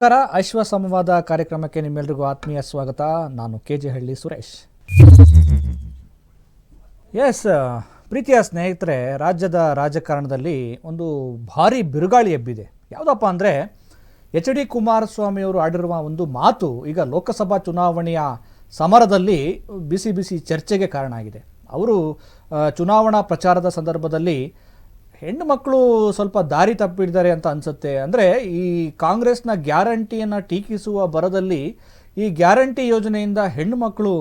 ನಮಸ್ಕಾರ. ಅಶ್ವಸಂವಾದ ಕಾರ್ಯಕ್ರಮಕ್ಕೆ ನಿಮ್ಮೆಲ್ಲರಿಗೂ ಆತ್ಮೀಯ ಸ್ವಾಗತ. ನಾನು KJ ಸುರೇಶ್. ಎಸ್, ಪ್ರೀತಿಯ ಸ್ನೇಹಿತರೆ, ರಾಜ್ಯದ ರಾಜಕಾರಣದಲ್ಲಿ ಒಂದು ಭಾರಿ ಬಿರುಗಾಳಿ ಎಬ್ಬಿದೆ. ಯಾವುದಪ್ಪ ಅಂದರೆ HD ಕುಮಾರಸ್ವಾಮಿ ಅವರು ಆಡಿರುವ ಒಂದು ಮಾತು ಈಗ ಲೋಕಸಭಾ ಚುನಾವಣೆಯ ಸಮರದಲ್ಲಿ ಬಿಸಿ ಬಿಸಿ ಚರ್ಚೆಗೆ ಕಾರಣ ಆಗಿದೆ. ಅವರು ಚುನಾವಣಾ ಪ್ರಚಾರದ ಸಂದರ್ಭದಲ್ಲಿ ಹೆಣ್ಣು ಮಕ್ಕಳು ಸ್ವಲ್ಪ ದಾರಿ ತಪ್ಪಿದ್ದಾರೆ ಅಂತ ಅನಿಸುತ್ತೆ. ಅಂದರೆ ಈ ಕಾಂಗ್ರೆಸ್ನ ಗ್ಯಾರಂಟಿಯನ್ನು ಟೀಕಿಸುವ ಭರದಲ್ಲಿ ಈ ಗ್ಯಾರಂಟಿ ಯೋಜನೆಯಿಂದ ಹೆಣ್ಣು ಮಕ್ಕಳು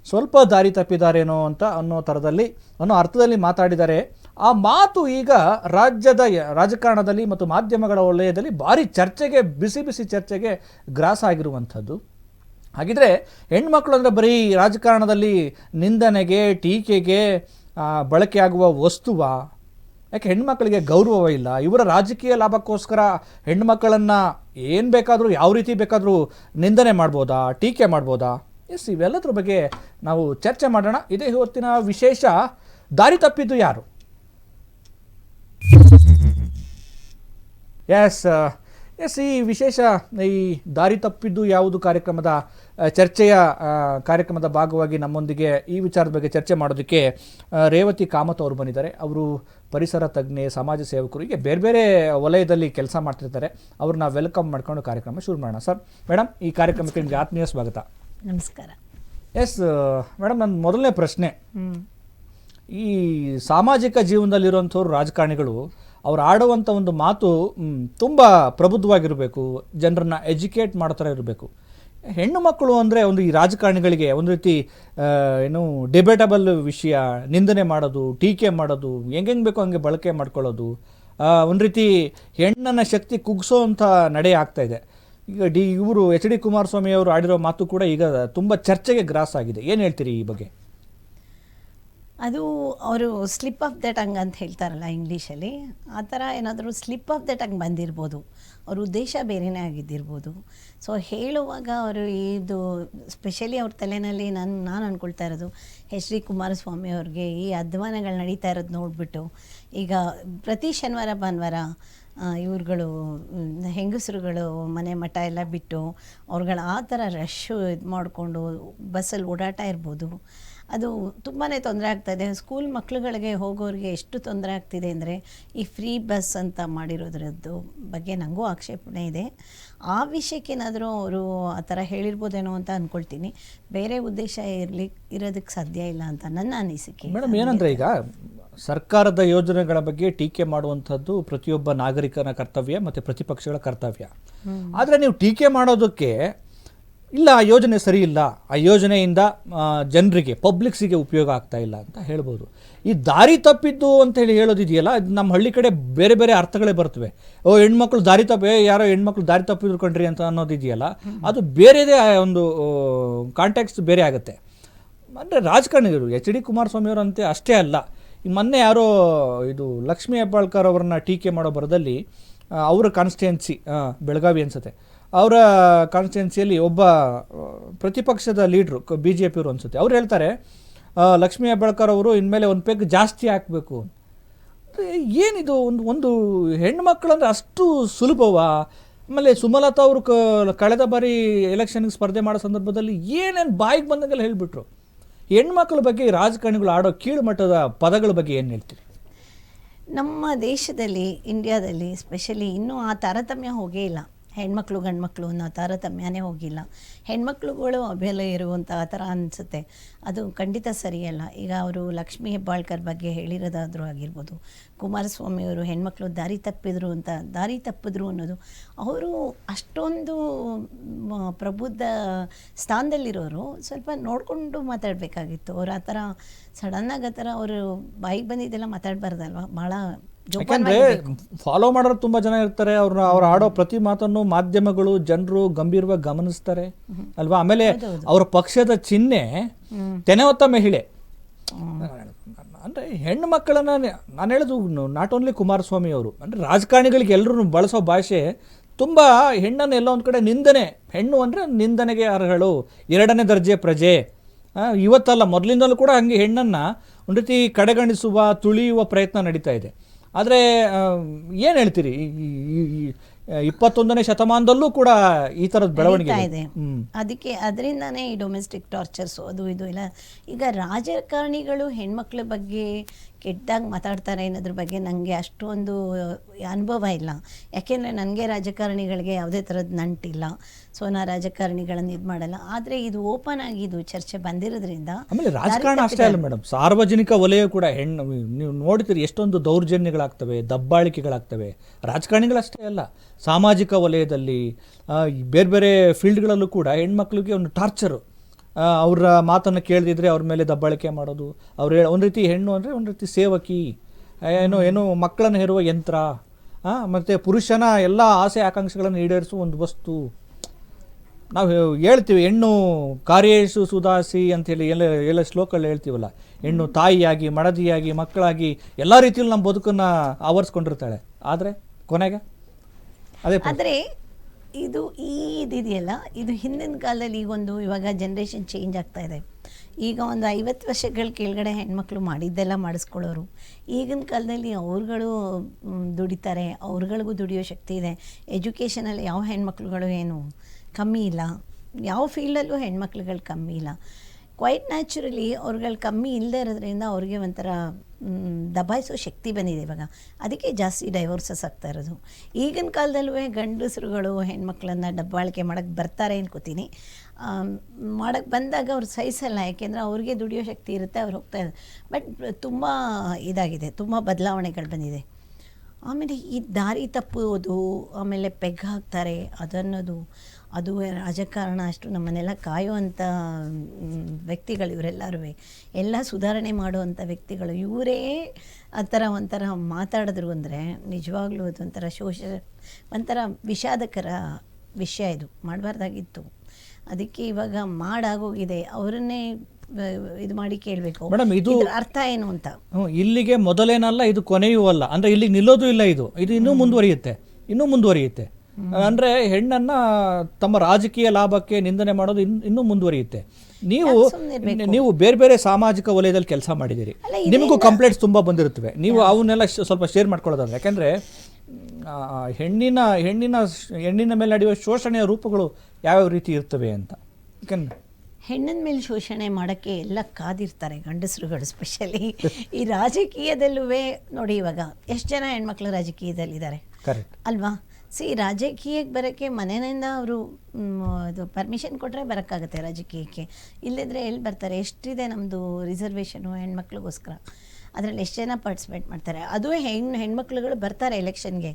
ಸ್ವಲ್ಪ ದಾರಿ ತಪ್ಪಿದ್ದಾರೇನೋ ಅನ್ನೋ ಅರ್ಥದಲ್ಲಿ ಮಾತಾಡಿದ್ದಾರೆ. ಆ ಮಾತು ಈಗ ರಾಜ್ಯದ ರಾಜಕಾರಣದಲ್ಲಿ ಮತ್ತು ಮಾಧ್ಯಮಗಳ ವಲಯದಲ್ಲಿ ಭಾರಿ ಚರ್ಚೆಗೆ, ಬಿಸಿ ಬಿಸಿ ಚರ್ಚೆಗೆ ಗ್ರಾಸ ಆಗಿರುವಂಥದ್ದು. ಹಾಗಿದ್ರೆ ಹೆಣ್ಮಕ್ಳು ಅಂದರೆ ಬರೀ ರಾಜಕಾರಣದಲ್ಲಿ ನಿಂದನೆಗೆ, ಟೀಕೆಗೆ ಬಳಕೆಯಾಗುವ ವಸ್ತುವ? ಯಾಕೆ ಹೆಣ್ಮಕ್ಳಿಗೆ ಗೌರವ ಇಲ್ಲ? ಇವರ ರಾಜಕೀಯ ಲಾಭಕ್ಕೋಸ್ಕರ ಹೆಣ್ಮಕ್ಕಳನ್ನು ಏನು ಬೇಕಾದರೂ, ಯಾವ ರೀತಿ ಬೇಕಾದರೂ ನಿಂದನೆ ಮಾಡ್ಬೋದಾ, ಟೀಕೆ ಮಾಡ್ಬೋದಾ? ಎಸ್, ಇವೆಲ್ಲದ್ರ ಬಗ್ಗೆ ನಾವು ಚರ್ಚೆ ಮಾಡೋಣ. ಇದೇ ಇವತ್ತಿನ ವಿಶೇಷ. ದಾರಿ ತಪ್ಪಿದ್ದು ಯಾರು? ಎಸ್, ಈ ವಿಶೇಷ, ಈ ದಾರಿ ತಪ್ಪಿದ್ದು ಯಾವುದು ಕಾರ್ಯಕ್ರಮದ ಭಾಗವಾಗಿ ನಮ್ಮೊಂದಿಗೆ ಈ ವಿಚಾರದ ಬಗ್ಗೆ ಚರ್ಚೆ ಮಾಡೋದಕ್ಕೆ ರೇವತಿ ಕಾಮತ್ ಅವರು ಬಂದಿದ್ದಾರೆ. ಅವರು ಪರಿಸರ ತಜ್ಞೆ, ಸಮಾಜ ಸೇವಕರು, ಹೀಗೆ ಬೇರೆ ಬೇರೆ ವಲಯದಲ್ಲಿ ಕೆಲಸ ಮಾಡ್ತಿರ್ತಾರೆ. ಅವ್ರನ್ನ ವೆಲ್ಕಮ್ ಮಾಡ್ಕೊಂಡು ಕಾರ್ಯಕ್ರಮ ಶುರು ಮಾಡೋಣ. ಸರ್, ಮೇಡಮ್, ಈ ಕಾರ್ಯಕ್ರಮಕ್ಕೆ ನಿಮಗೆ ಆತ್ಮೀಯ ಸ್ವಾಗತ. ನಮಸ್ಕಾರ. ಎಸ್ ಮೇಡಮ್, ನನ್ನ ಮೊದಲನೇ ಪ್ರಶ್ನೆ, ಈ ಸಾಮಾಜಿಕ ಜೀವನದಲ್ಲಿರುವಂಥವ್ರು ರಾಜಕಾರಣಿಗಳು ಅವ್ರು ಆಡುವಂಥ ಒಂದು ಮಾತು ತುಂಬ ಪ್ರಬುದ್ಧವಾಗಿರಬೇಕು, ಜನರನ್ನ ಎಜುಕೇಟ್ ಮಾಡೋ ಥರ ಇರಬೇಕು. ಹೆಣ್ಣು ಮಕ್ಕಳು ಅಂದರೆ ಒಂದು ಈ ರಾಜಕಾರಣಿಗಳಿಗೆ ಒಂದು ರೀತಿ ಡಿಬೇಟಬಲ್ ವಿಷಯ, ನಿಂದನೆ ಮಾಡೋದು, ಟೀಕೆ ಮಾಡೋದು, ಹೆಂಗೆ ಬೇಕೋ ಹಂಗೆ ಬಳಕೆ ಮಾಡ್ಕೊಳ್ಳೋದು, ಒಂದು ರೀತಿ ಹೆಣ್ಣನ್ನು ಶಕ್ತಿ ಕುಗ್ಸೋವಂಥ ನಡೆ ಆಗ್ತಾ ಇದೆ. ಈಗ ಇವರು HD ಕುಮಾರಸ್ವಾಮಿ ಅವರು ಆಡಿರೋ ಮಾತು ಕೂಡ ಈಗ ತುಂಬ ಚರ್ಚೆಗೆ ಗ್ರಾಸ್ ಆಗಿದೆ. ಏನು ಹೇಳ್ತೀರಿ ಈ ಬಗ್ಗೆ? ಅದು ಅವರು ಸ್ಲಿಪ್ ಆಫ್ ದ ಟಂಗ್ ಅಂತ ಹೇಳ್ತಾರಲ್ಲ ಇಂಗ್ಲೀಷಲ್ಲಿ, ಆ ಥರ ಏನಾದರೂ ಸ್ಲಿಪ್ ಆಫ್ ದ ಟಂಗ್ ಬಂದಿರ್ಬೋದು. ಅವ್ರ ಉದ್ದೇಶ ಬೇರೆಯೇ ಆಗಿದ್ದಿರ್ಬೋದು. ಸೊ ಹೇಳುವಾಗ ಅವರು ಇದು ಸ್ಪೆಷಲಿ ಅವ್ರ ತಲೆಯಲ್ಲಿ ನಾನು ಅಂದ್ಕೊಳ್ತಾ ಇರೋದು, HD ಕುಮಾರಸ್ವಾಮಿ ಅವ್ರಿಗೆ ಈ ಅಧ್ವಾನಗಳು ನಡೀತಾ ಇರೋದು ನೋಡಿಬಿಟ್ಟು, ಈಗ ಪ್ರತಿ ಶನಿವಾರ ಭಾನುವಾರ ಇವ್ರುಗಳು ಹೆಂಗಸರುಗಳು ಮನೆ ಮಠ ಎಲ್ಲ ಬಿಟ್ಟು ಅವ್ರುಗಳು ಆ ಥರ ರಶ್ಶು ಇದು ಮಾಡಿಕೊಂಡು ಬಸ್ಸಲ್ಲಿ ಓಡಾಟ ಇರ್ಬೋದು, ಅದು ತುಂಬಾ ತೊಂದರೆ ಆಗ್ತಾಯಿದೆ. ಸ್ಕೂಲ್ ಮಕ್ಳುಗಳಿಗೆ ಹೋಗೋರಿಗೆ ಎಷ್ಟು ತೊಂದರೆ ಆಗ್ತಿದೆ ಅಂದರೆ ಈ ಫ್ರೀ ಬಸ್ ಅಂತ ಮಾಡಿರೋದ್ರದ್ದು ಬಗ್ಗೆ ನನಗೂ ಆಕ್ಷೇಪಣೆ ಇದೆ. ಆ ವಿಷಯಕ್ಕೇನಾದರೂ ಅವರು ಆ ಥರ ಹೇಳಿರ್ಬೋದೇನೋ ಅಂತ ಅಂದ್ಕೊಳ್ತೀನಿ. ಬೇರೆ ಉದ್ದೇಶ ಇರೋದಕ್ಕೆ ಸಾಧ್ಯ ಇಲ್ಲ ಅಂತ ನನ್ನ ಅನಿಸಿಕೆ. ಮೇಡಮ್, ಏನಂದರೆ ಈಗ ಸರ್ಕಾರದ ಯೋಜನೆಗಳ ಬಗ್ಗೆ ಟೀಕೆ ಮಾಡುವಂಥದ್ದು ಪ್ರತಿಯೊಬ್ಬ ನಾಗರಿಕನ ಕರ್ತವ್ಯ ಮತ್ತು ಪ್ರತಿಪಕ್ಷಗಳ ಕರ್ತವ್ಯ. ಆದರೆ ನೀವು ಟೀಕೆ ಮಾಡೋದಕ್ಕೆ ಇಲ್ಲ, ಆ ಯೋಜನೆ ಸರಿ ಇಲ್ಲ, ಆ ಯೋಜನೆಯಿಂದ ಜನರಿಗೆ, ಪಬ್ಲಿಕ್ಸಿಗೆ ಉಪಯೋಗ ಆಗ್ತಾ ಇಲ್ಲ ಅಂತ ಹೇಳ್ಬೋದು. ಈ ದಾರಿ ತಪ್ಪಿದ್ದು ಅಂತ ಹೇಳೋದಿದೆಯಲ್ಲ, ನಮ್ಮ ಹಳ್ಳಿ ಕಡೆ ಬೇರೆ ಬೇರೆ ಅರ್ಥಗಳೇ ಬರ್ತವೆ. ಹೆಣ್ಮಕ್ಳು ದಾರಿ ಯಾರೋ ಹೆಣ್ಮಕ್ಳು ದಾರಿ ತಪ್ಪಿದ್ರು ಕಣ್ರಿ ಅಂತ ಅನ್ನೋದಿದೆಯಲ್ಲ, ಅದು ಬೇರೆದೇ ಒಂದು ಕಾಂಟ್ಯಾಕ್ಸ್ಟ್ ಬೇರೆ ಆಗುತ್ತೆ. ಅಂದರೆ ರಾಜಕಾರಣಿಗಳು HD ಕುಮಾರಸ್ವಾಮಿ ಅವರಂತೆ ಅಷ್ಟೇ ಅಲ್ಲ, ಮೊನ್ನೆ ಯಾರೋ ಇದು ಲಕ್ಷ್ಮೀ ಹೆಬ್ಬಾಳ್ಕರ್ ಅವರನ್ನ ಟೀಕೆ ಮಾಡೋ ಬರದಲ್ಲಿ ಅವರ ಕಾನ್ಸ್ಟಿಟ್ಯೂನ್ಸಿ ಬೆಳಗಾವಿ ಅನ್ಸುತ್ತೆ, ಅವರ ಕಾನ್ಸ್ಟಿಟ್ಯೂನ್ಸಿಯಲ್ಲಿ ಒಬ್ಬ ಪ್ರತಿಪಕ್ಷದ ಲೀಡ್ರು BJP ಅವರು ಅನ್ಸುತ್ತೆ, ಅವ್ರು ಹೇಳ್ತಾರೆ ಲಕ್ಷ್ಮೀ ಹೆಬ್ಬಾಳ್ಕರ್ ಅವರು ಇನ್ಮೇಲೆ ಒಂದು ಪೆಗ್ ಜಾಸ್ತಿ ಹಾಕಬೇಕು. ಏನಿದು ಒಂದು ಹೆಣ್ಮಕ್ಳು ಅಂದರೆ ಅಷ್ಟು ಸುಲಭವಾ? ಆಮೇಲೆ ಸುಮಲತಾ ಅವರು ಕಳೆದ ಬಾರಿ ಎಲೆಕ್ಷನ್ಗೆ ಸ್ಪರ್ಧೆ ಮಾಡೋ ಸಂದರ್ಭದಲ್ಲಿ ಏನೇನು ಬಾಯಿಗೆ ಬಂದಂಗೆಲ್ಲ ಹೇಳಿಬಿಟ್ರು. ಹೆಣ್ಮಕ್ಳ ಬಗ್ಗೆ ರಾಜಕಾರಣಿಗಳು ಆಡೋ ಕೀಳು ಮಟ್ಟದ ಪದಗಳ ಬಗ್ಗೆ ಏನು ಹೇಳ್ತೀರಿ? ನಮ್ಮ ದೇಶದಲ್ಲಿ, ಇಂಡಿಯಾದಲ್ಲಿ ಸ್ಪೆಷಲಿ ಇನ್ನೂ ಆ ತಾರತಮ್ಯ ಹೋಗೇ ಇಲ್ಲ. ಹೆಣ್ಮಕ್ಳು ಗಂಡ್ಮಕ್ಳು ಅನ್ನೋ ತಾರತಮ್ಯನೇ ಹೋಗಿಲ್ಲ. ಹೆಣ್ಮಕ್ಳುಗಳು ಅಭ್ಯಲೆ ಇರುವಂಥ ಆ ಥರ ಅನಿಸುತ್ತೆ. ಅದು ಖಂಡಿತ ಸರಿಯಲ್ಲ. ಈಗ ಅವರು ಲಕ್ಷ್ಮೀ ಹೆಬ್ಬಾಳ್ಕರ್ ಬಗ್ಗೆ ಹೇಳಿರೋದಾದರೂ ಆಗಿರ್ಬೋದು, ಕುಮಾರಸ್ವಾಮಿಯವರು ಹೆಣ್ಮಕ್ಳು ದಾರಿ ತಪ್ಪಿದ್ರು ಅನ್ನೋದು, ಅವರು ಅಷ್ಟೊಂದು ಪ್ರಬುದ್ಧ ಸ್ಥಾನದಲ್ಲಿರೋರು ಸ್ವಲ್ಪ ನೋಡಿಕೊಂಡು ಮಾತಾಡಬೇಕಾಗಿತ್ತು. ಅವ್ರು ಆ ಥರ ಸಡನ್ನಾಗಿ ಆ ಥರ ಅವರು ಬಾಯಿಗೆ ಬಂದಿದ್ದೆಲ್ಲ ಮಾತಾಡಬಾರ್ದಲ್ವ. ಭಾಳ ಯಾಕಂದರೆ ಫಾಲೋ ಮಾಡೋರು ತುಂಬ ಜನ ಇರ್ತಾರೆ. ಅವ್ರು ಆಡೋ ಪ್ರತಿ ಮಾತನ್ನು ಮಾಧ್ಯಮಗಳು, ಜನರು ಗಂಭೀರವಾಗಿ ಗಮನಿಸ್ತಾರೆ ಅಲ್ವಾ. ಆಮೇಲೆ ಅವರ ಪಕ್ಷದ ಚಿಹ್ನೆ ತೆನೆ ಹೊತ್ತ ಮಹಿಳೆ. ಅಂದರೆ ಹೆಣ್ಣು ಮಕ್ಕಳನ್ನ ನಾನು ಹೇಳೋದು ನಾಟ್ ಓನ್ಲಿ ಕುಮಾರಸ್ವಾಮಿ ಅವರು, ಅಂದರೆ ರಾಜಕಾರಣಿಗಳಿಗೆ ಎಲ್ಲರೂ ಬಳಸೋ ಭಾಷೆ ತುಂಬ ಹೆಣ್ಣನ್ನು ಎಲ್ಲ ಒಂದು ಕಡೆ ನಿಂದನೆ. ಹೆಣ್ಣು ಅಂದರೆ ನಿಂದನೆಗೆ ಅರ್ಹಳು, ಎರಡನೇ ದರ್ಜೆ ಪ್ರಜೆ. ಇವತ್ತಲ್ಲ, ಮೊದಲಿಂದಲೂ ಕೂಡ ಹಂಗೆ ಹೆಣ್ಣನ್ನು ಒಂದು ರೀತಿ ಕಡೆಗಣಿಸುವ, ತುಳಿಯುವ ಪ್ರಯತ್ನ ನಡೀತಾ ಇದೆ. ಆದರೆ ಏನು ಹೇಳ್ತೀರಿ, 21ನೇ ಶತಮಾನದಲ್ಲೂ ಕೂಡ ಈ ಥರದ ಬೆಳವಣಿಗೆ ನಡೀತಾ ಇದೆ. ಅದಕ್ಕೆ ಅದರಿಂದಾನೇ ಈ ಡೊಮೆಸ್ಟಿಕ್ ಟಾರ್ಚರ್ಸು ಅದು ಇದು ಇಲ್ಲ. ಈಗ ರಾಜಕಾರಣಿಗಳು ಹೆಣ್ಮಕ್ಳ ಬಗ್ಗೆ ಕೆಟ್ಟದಾಗಿ ಮಾತಾಡ್ತಾರೆ ಅನ್ನೋದ್ರ ಬಗ್ಗೆ ನನಗೆ ಅಷ್ಟೊಂದು ಅನುಭವ ಇಲ್ಲ. ಯಾಕೆಂದರೆ ನನಗೆ ರಾಜಕಾರಣಿಗಳಿಗೆ ಯಾವುದೇ ಥರದ ನಂಟಿಲ್ಲ. ಸೊ ನಾ ರಾಜಕಾರಣಿಗಳನ್ನು ಇದು ಮಾಡಲ್ಲ. ಆದರೆ ಇದು ಓಪನ್ ಆಗಿ ಇದು ಚರ್ಚೆ ಬಂದಿರೋದ್ರಿಂದ ಆಮೇಲೆ ರಾಜಕಾರಣ ಅಷ್ಟೇ ಅಲ್ಲ ಮೇಡಮ್, ಸಾರ್ವಜನಿಕ ವಲಯ ಕೂಡ ನೀವು ನೋಡ್ತೀರಿ ಎಷ್ಟೊಂದು ದೌರ್ಜನ್ಯಗಳಾಗ್ತವೆ, ದಬ್ಬಾಳಿಕೆಗಳಾಗ್ತವೆ. ರಾಜಕಾರಣಿಗಳಷ್ಟೇ ಅಲ್ಲ, ಸಾಮಾಜಿಕ ವಲಯದಲ್ಲಿ ಬೇರೆ ಬೇರೆ ಫೀಲ್ಡ್ಗಳಲ್ಲೂ ಕೂಡ ಹೆಣ್ಮಕ್ಳಿಗೆ ಒಂದು ಟಾರ್ಚರು. ಅವರ ಮಾತನ್ನು ಕೇಳದಿದ್ರೆ ಅವ್ರ ಮೇಲೆ ದಬ್ಬಾಳಿಕೆ ಮಾಡೋದು. ಅವ್ರು ಒಂದು ರೀತಿ ಹೆಣ್ಣು ಅಂದರೆ ಒಂದು ರೀತಿ ಸೇವಕಿ, ಏನೋ ಮಕ್ಕಳನ್ನು ಹೆರುವ ಯಂತ್ರ, ಮತ್ತು ಪುರುಷನ ಎಲ್ಲ ಆಸೆ ಆಕಾಂಕ್ಷೆಗಳನ್ನು ಈಡೇರಿಸುವ ಒಂದು ವಸ್ತು. ನಾವು ಹೇಳ್ತೀವಿ ಹೆಣ್ಣು ಕಾರ್ಯೇಶು ಸುಧಾಸಿ ಅಂಥೇಳಿ ಎಲ್ಲ ಶ್ಲೋಕಗಳು ಹೇಳ್ತೀವಲ್ಲ. ಹೆಣ್ಣು ತಾಯಿಯಾಗಿ, ಮಡದಿಯಾಗಿ, ಮಕ್ಕಳಾಗಿ ಎಲ್ಲ ರೀತಿಯಲ್ಲಿ ನಮ್ಮ ಬದುಕನ್ನು ಆವರಿಸ್ಕೊಂಡಿರ್ತಾಳೆ. ಆದರೆ ಕೊನೆಗೆ ಅದೇ. ಆದರೆ ಇದು ಇದೆಯಲ್ಲ, ಇದು ಹಿಂದಿನ ಕಾಲದಲ್ಲಿ ಇವಾಗ ಜನ್ರೇಷನ್ ಚೇಂಜ್ ಆಗ್ತಾ ಇದೆ. ಈಗ ಒಂದು 50 ವರ್ಷಗಳ ಕೆಳಗಡೆ ಹೆಣ್ಮಕ್ಳು ಮಾಡಿದ್ದೆಲ್ಲ ಮಾಡಿಸ್ಕೊಳ್ಳೋರು. ಈಗಿನ ಕಾಲದಲ್ಲಿ ಅವ್ರುಗಳು ದುಡಿತಾರೆ, ಅವ್ರುಗಳಿಗೂ ದುಡಿಯೋ ಶಕ್ತಿ ಇದೆ. ಎಜುಕೇಷನಲ್ಲಿ ಯಾವ ಹೆಣ್ಮಕ್ಳುಗಳು ಏನು ಕಮ್ಮಿ ಇಲ್ಲ, ಯಾವ ಫೀಲ್ಡಲ್ಲೂ ಹೆಣ್ಮಕ್ಳುಗಳು ಕಮ್ಮಿ ಇಲ್ಲ. ಕ್ವೈಟ್ ನ್ಯಾಚುರಲಿ ಅವ್ರುಗಳು ಕಮ್ಮಿ ಇಲ್ಲದೆ ಇರೋದ್ರಿಂದ ಅವ್ರಿಗೆ ಒಂಥರ ದಬಾಯಿಸೋ ಶಕ್ತಿ ಬಂದಿದೆ ಇವಾಗ. ಅದಕ್ಕೆ ಜಾಸ್ತಿ ಡೈವೋರ್ಸಸ್ ಆಗ್ತಾ ಇರೋದು. ಈಗಿನ ಕಾಲದಲ್ಲೂ ಗಂಡಸರುಗಳು ಹೆಣ್ಮಕ್ಳನ್ನ ದಬ್ಬಾಳಿಕೆ ಮಾಡೋಕ್ಕೆ ಬರ್ತಾರೆ ಅನ್ಕೋತೀನಿ. ಮಾಡೋಕ್ಕೆ ಬಂದಾಗ ಅವ್ರು ಸಹಿಸಲ್ಲ, ಯಾಕೆಂದರೆ ಅವ್ರಿಗೆ ದುಡಿಯೋ ಶಕ್ತಿ ಇರುತ್ತೆ, ಅವ್ರು ಹೋಗ್ತಾ ಇದ್ದಾರೆ. ಬಟ್ ತುಂಬ ಇದಾಗಿದೆ, ತುಂಬ ಬದಲಾವಣೆಗಳು ಬಂದಿದೆ. ಆಮೇಲೆ ಈ ದಾರಿ ತಪ್ಪುವುದು, ಆಮೇಲೆ ಪೆಗ್ ಹಾಕ್ತಾರೆ ಅದನ್ನೋದು, ಅದು ರಾಜಕಾರಣ ಅಷ್ಟು ನಮ್ಮನ್ನೆಲ್ಲ ಕಾಯುವಂಥ ವ್ಯಕ್ತಿಗಳು ಇವರೆಲ್ಲರೂ, ಎಲ್ಲ ಸುಧಾರಣೆ ಮಾಡುವಂಥ ವ್ಯಕ್ತಿಗಳು ಇವರೇ ಆ ಥರ ಒಂಥರ ಮಾತಾಡಿದ್ರು ಅಂದರೆ ನಿಜವಾಗ್ಲೂ ಅದೊಂಥರ ಒಂಥರ ವಿಷಾದಕರ ವಿಷಯ. ಇದು ಮಾಡಬಾರ್ದಾಗಿತ್ತು. ಅದಕ್ಕೆ ಇವಾಗ ಮಾಡಾಗೋಗಿದೆ. ಅವರನ್ನೇ ಇದು ಮಾಡಿ ಕೇಳಬೇಕು ಮೇಡಮ್, ಇದು ಅರ್ಥ ಏನು ಅಂತ. ಇಲ್ಲಿಗೆ ಮೊದಲೇನಲ್ಲ, ಇದು ಕೊನೆಯೂ ಅಲ್ಲ. ಅಂದರೆ ಇಲ್ಲಿಗೆ ನಿಲ್ಲೋದು ಇಲ್ಲ. ಇದು ಇನ್ನೂ ಮುಂದುವರಿಯುತ್ತೆ. ಅಂದರೆ ಹೆಣ್ಣನ್ನು ತಮ್ಮ ರಾಜಕೀಯ ಲಾಭಕ್ಕೆ ನಿಂದನೆ ಮಾಡೋದು ಇನ್ನೂ ಮುಂದುವರಿಯುತ್ತೆ. ನೀವು ಬೇರೆ ಬೇರೆ ಸಾಮಾಜಿಕ ವಲಯದಲ್ಲಿ ಕೆಲಸ ಮಾಡಿದ್ದೀರಿ, ನಿಮಗೂ ಕಂಪ್ಲೇಂಟ್ಸ್ ತುಂಬ ಬಂದಿರುತ್ತವೆ. ನೀವು ಅವನ್ನೆಲ್ಲ ಸ್ವಲ್ಪ ಶೇರ್ ಮಾಡ್ಕೊಳ್ಳೋದಂದ್ರೆ, ಯಾಕೆಂದರೆ ಹೆಣ್ಣಿನ ಮೇಲೆ ನಡೆಯುವ ಶೋಷಣೆಯ ರೂಪಗಳು ಯಾವ್ಯಾವ ರೀತಿ ಇರ್ತವೆ ಅಂತ. ಯಾಕಂದ್ರೆ ಹೆಣ್ಣಿನ ಮೇಲೆ ಶೋಷಣೆ ಮಾಡೋಕ್ಕೆ ಎಲ್ಲ ಕಾದಿರ್ತಾರೆ ಗಂಡಸರುಗಳು. ಸ್ಪೆಷಲಿ ಈ ರಾಜಕೀಯದಲ್ಲೂ ನೋಡಿ, ಇವಾಗ ಎಷ್ಟು ಜನ ಹೆಣ್ಮಕ್ಳು ರಾಜಕೀಯದಲ್ಲಿದ್ದಾರೆ ಅಲ್ವಾ? ರಾಜಕೀಯಕ್ಕೆ ಬರೋಕ್ಕೆ ಮನೆಯಿಂದ ಅವರು ಅದು ಪರ್ಮಿಷನ್ ಕೊಟ್ಟರೆ ಬರೋಕ್ಕಾಗತ್ತೆ ರಾಜಕೀಯಕ್ಕೆ. ಇಲ್ಲದಿದ್ದರೆ ಎಲ್ಲಿ ಬರ್ತಾರೆ? ಎಷ್ಟಿದೆ ನಮ್ಮದು ರಿಸರ್ವೇಷನು ಹೆಣ್ಮಕ್ಳಿಗೋಸ್ಕರ. ಅದರಲ್ಲಿ ಎಷ್ಟು ಜನ ಪಾರ್ಟಿಸಿಪೇಟ್ ಮಾಡ್ತಾರೆ. ಅದು ಹೆಣ್ಮಕ್ಳುಗಳು ಬರ್ತಾರೆ ಎಲೆಕ್ಷನ್ಗೆ.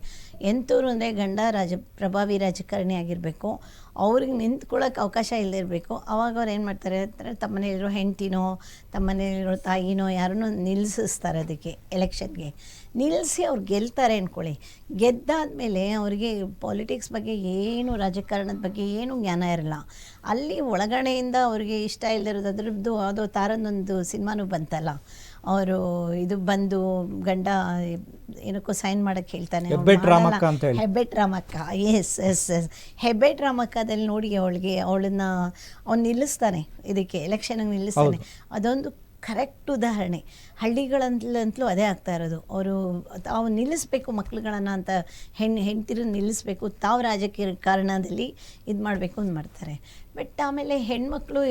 ಎಂಥವ್ರು ಅಂದರೆ ಪ್ರಭಾವಿ ರಾಜಕಾರಣಿ ಆಗಿರಬೇಕು, ಅವ್ರಿಗೆ ನಿಂತ್ಕೊಳ್ಳೋಕೆ ಅವಕಾಶ ಇಲ್ಲದೆ ಇರಬೇಕು. ಆವಾಗ ಅವ್ರು ಏನು ಮಾಡ್ತಾರೆ ಅಂದರೆ ತಮ್ಮನೇಲಿರೋ ಹೆಂಡ್ತಿನೋ ತಮ್ಮನೇಲಿರೋ ತಾಯಿನೋ ಯಾರನ್ನೋ ನಿಲ್ಲಿಸ್ತಾರೆ ಅದಕ್ಕೆ ಎಲೆಕ್ಷನ್ಗೆ. ನಿಲ್ಲಿಸಿ ಅವ್ರು ಗೆಲ್ತಾರೆ ಅಂದ್ಕೊಳ್ಳಿ. ಗೆದ್ದಾದಮೇಲೆ ಅವ್ರಿಗೆ ಪಾಲಿಟಿಕ್ಸ್ ಬಗ್ಗೆ ಏನು, ರಾಜಕಾರಣದ ಬಗ್ಗೆ ಏನು ಜ್ಞಾನ ಇರಲ್ಲ. ಅಲ್ಲಿ ಒಳಗಡೆಯಿಂದ ಅವ್ರಿಗೆ ಇಷ್ಟ ಇಲ್ಲದಿರೋದು. ಅದ್ರದ್ದು ಅದು ತಾರದೊಂದು ಸಿನಿಮಾನೂ ಬಂತಲ್ಲ, ಅವರು ಇದು ಬಂದು ಗಂಡ ಏನಕ್ಕೋ ಸೈನ್ ಮಾಡೋಕ್ಕೆ ಹೇಳ್ತಾನೆ, ಹೆಬ್ಬೆಟ್ ರಾಮಕ್ಕ. ಎಸ್ ಹೆಬ್ಬೆಟ್ ರಾಮಕ್ಕದಲ್ಲಿ ನೋಡಿ ಅವ್ನು ನಿಲ್ಲಿಸ್ತಾನೆ, ಇದಕ್ಕೆ ಎಲೆಕ್ಷನ್ಗೆ ನಿಲ್ಲಿಸ್ತಾನೆ. ಅದೊಂದು ಕರೆಕ್ಟ್ ಉದಾಹರಣೆ. ಹಳ್ಳಿಗಳಂತಲೂ ಅದೇ ಆಗ್ತಾ ಇರೋದು. ತಾವು ನಿಲ್ಲಿಸ್ಬೇಕು ಮಕ್ಳುಗಳನ್ನು ಅಂತ, ಹೆಂಡ್ತಿರು ನಿಲ್ಲಿಸ್ಬೇಕು, ತಾವು ರಾಜಕೀಯ ಕಾರಣದಲ್ಲಿ ಇದು ಮಾಡಬೇಕು ಅಂತ ಮಾಡ್ತಾರೆ. ಬಟ್ ಆಮೇಲೆ ಹೆಣ್ಮಕ್ಳು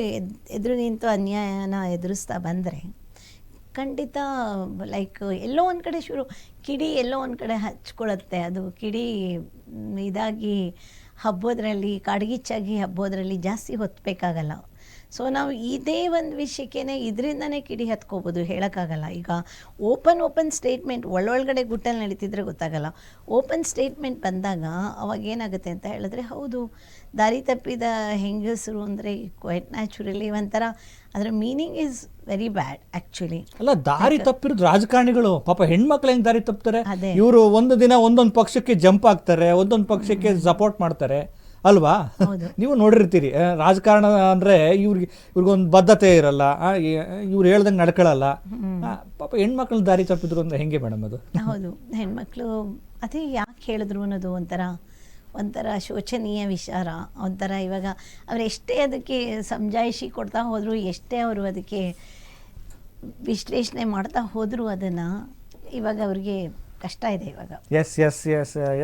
ಎದುರು ನಿಂತು ಅನ್ಯಾಯನ ಎದುರಿಸ್ತಾ ಬಂದರೆ ಖಂಡಿತ ಎಲ್ಲೋ ಒಂದು ಕಡೆ ಕಿಡಿ ಎಲ್ಲೋ ಒಂದು ಕಡೆ ಹಚ್ಕೊಳ್ಳುತ್ತೆ. ಅದು ಕಿಡಿ ಇದಾಗಿ ಹಬ್ಬೋದ್ರಲ್ಲಿ, ಕಾಡ್ಗಿಚ್ಚಾಗಿ ಹಬ್ಬೋದ್ರಲ್ಲಿ ಜಾಸ್ತಿ ಹೊತ್ತಬೇಕಾಗಲ್ಲ. ಸೊ ನಾವು ಇದೇ ಒಂದು ವಿಷಯಕ್ಕೇ ಇದರಿಂದನೇ ಕಿಡಿ ಹತ್ಕೋಬೋದು, ಹೇಳೋಕ್ಕಾಗಲ್ಲ. ಈಗ ಓಪನ್ ಸ್ಟೇಟ್ಮೆಂಟ್ ಒಳಗಡೆ ಗುಟ್ಟಲ್ಲಿ ನಡೀತಿದ್ರೆ ಗೊತ್ತಾಗಲ್ಲ. ಓಪನ್ ಸ್ಟೇಟ್ಮೆಂಟ್ ಬಂದಾಗ ಅವಾಗ ಏನಾಗುತ್ತೆ ಅಂತ ಹೇಳಿದ್ರೆ, ಹೌದು ದಾರಿ ತಪ್ಪಿದ ಹೆಂಗಸರು ಅಂದರೆ ಕ್ವೈಟ್ ನ್ಯಾಚುರಲಿ ಒಂಥರ ಅದರ meaning is very bad actually. ಅಲ್ಲ, ದಾರಿ ತಪ್ಪಿರೋದು ರಾಜಕಾರಣಿಗಳು. ಪಾಪ ಹೆಣ್ಮಕ್ಳು ಹೆಂಗೆ ದಾರಿ ತಪ್ತಾರೆ? ಇವರು ಒಂದು ದಿನ ಒಂದೊಂದು ಪಕ್ಷಕ್ಕೆ ಜಂಪ್ ಆಗ್ತಾರೆ, ಒಂದೊಂದು ಪಕ್ಷಕ್ಕೆ ಸಪೋರ್ಟ್ ಮಾಡ್ತಾರೆ ಅಲ್ವಾ? ನೀವು ನೋಡಿರ್ತೀರಿ, ರಾಜಕಾರಣ ಅಂದರೆ ಇವ್ರಿಗೊಂದು ಬದ್ಧತೆ ಇರಲ್ಲ, ಇವ್ರು ಹೇಳ್ದಂಗೆ ನಡ್ಕೊಳ್ಳಲ್ಲ. ಪಾಪ ಹೆಣ್ಮಕ್ಳು ದಾರಿ ತಪ್ಪಿದ್ರು ಅಂದರೆ ಹೆಂಗೆ ಮೇಡಮ್ ಅದು? ಹೌದು, ಹೆಣ್ಮಕ್ಳು ಅದೇ ಯಾಕೆ ಹೇಳಿದ್ರು ಅನ್ನೋದು ಒಂಥರ ಶೋಚನೀಯ ವಿಚಾರ. ಒಂಥರ ಇವಾಗ ಅವ್ರು ಎಷ್ಟೇ ಅದಕ್ಕೆ ಸಮಜಾಯಿಷಿ ಕೊಡ್ತಾ ಹೋದರು, ಎಷ್ಟೇ ಅವರು ಅದಕ್ಕೆ ವಿಶ್ಲೇಷಣೆ ಮಾಡ್ತಾ ಹೋದರೂ ಅದನ್ನು ಇವಾಗ ಅವ್ರಿಗೆ ಕಷ್ಟ ಇದೆ ಇವಾಗ.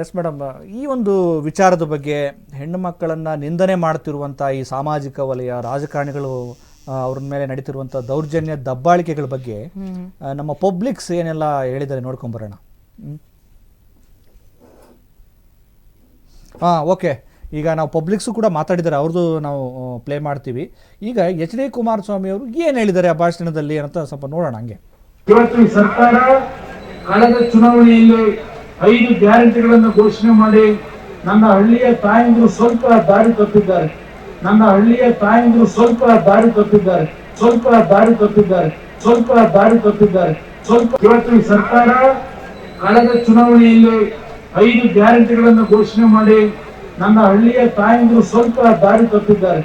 ಎಸ್ ಮೇಡಮ್, ಈ ಒಂದು ವಿಚಾರದ ಬಗ್ಗೆ ಹೆಣ್ಣು ಮಕ್ಕಳನ್ನು ನಿಂದನೆ ಮಾಡ್ತಿರುವಂಥ ಈ ಸಾಮಾಜಿಕ ವಲಯ, ರಾಜಕಾರಣಿಗಳು ಅವ್ರ ಮೇಲೆ ನಡೀತಿರುವಂಥ ದೌರ್ಜನ್ಯ ದಬ್ಬಾಳಿಕೆಗಳ ಬಗ್ಗೆ ನಮ್ಮ ಪಬ್ಲಿಕ್ಸ್ ಏನೆಲ್ಲ ಹೇಳಿದ್ದಾರೆ ನೋಡ್ಕೊಂಬರೋಣ. ಓಕೆ, ಈಗ ನಾವು ಪಬ್ಲಿಕ್ಸು ಕೂಡ ಮಾತಾಡಿದ್ದಾರೆ, ಅವ್ರದ್ದು ನಾವು ಪ್ಲೇ ಮಾಡ್ತೀವಿ. ಈಗ ಎಚ್ ಡಿ ಕುಮಾರಸ್ವಾಮಿ ಅವರು ಏನು ಹೇಳಿದ್ದಾರೆ ಆ ಭಾಷಣದಲ್ಲಿ ಅಂತ ಸ್ವಲ್ಪ ನೋಡೋಣ. ಹಂಗೆ ಇವತ್ತು ಈ ಸರ್ಕಾರ ಕಳೆದ ಚುನಾವಣೆಯಲ್ಲಿ 5 ಗ್ಯಾರಂಟಿಗಳನ್ನು ಘೋಷಣೆ ಮಾಡಿ ನನ್ನ ಹಳ್ಳಿಯ ತಾಯಂದಿರು ಸ್ವಲ್ಪ ದಾರಿ ತಪ್ಪಿದ್ದಾರೆ. ಇವತ್ತು ಈ ಸರ್ಕಾರ ಕಳೆದ ಚುನಾವಣೆಯಲ್ಲಿ 5 ಗ್ಯಾರಂಟಿಗಳನ್ನು ಘೋಷಣೆ ಮಾಡಿ ನನ್ನ ಹಳ್ಳಿಯ ತಾಯಂದಿರು ಸ್ವಲ್ಪ ದಾರಿ ತಪ್ಪಿದ್ದಾರೆ.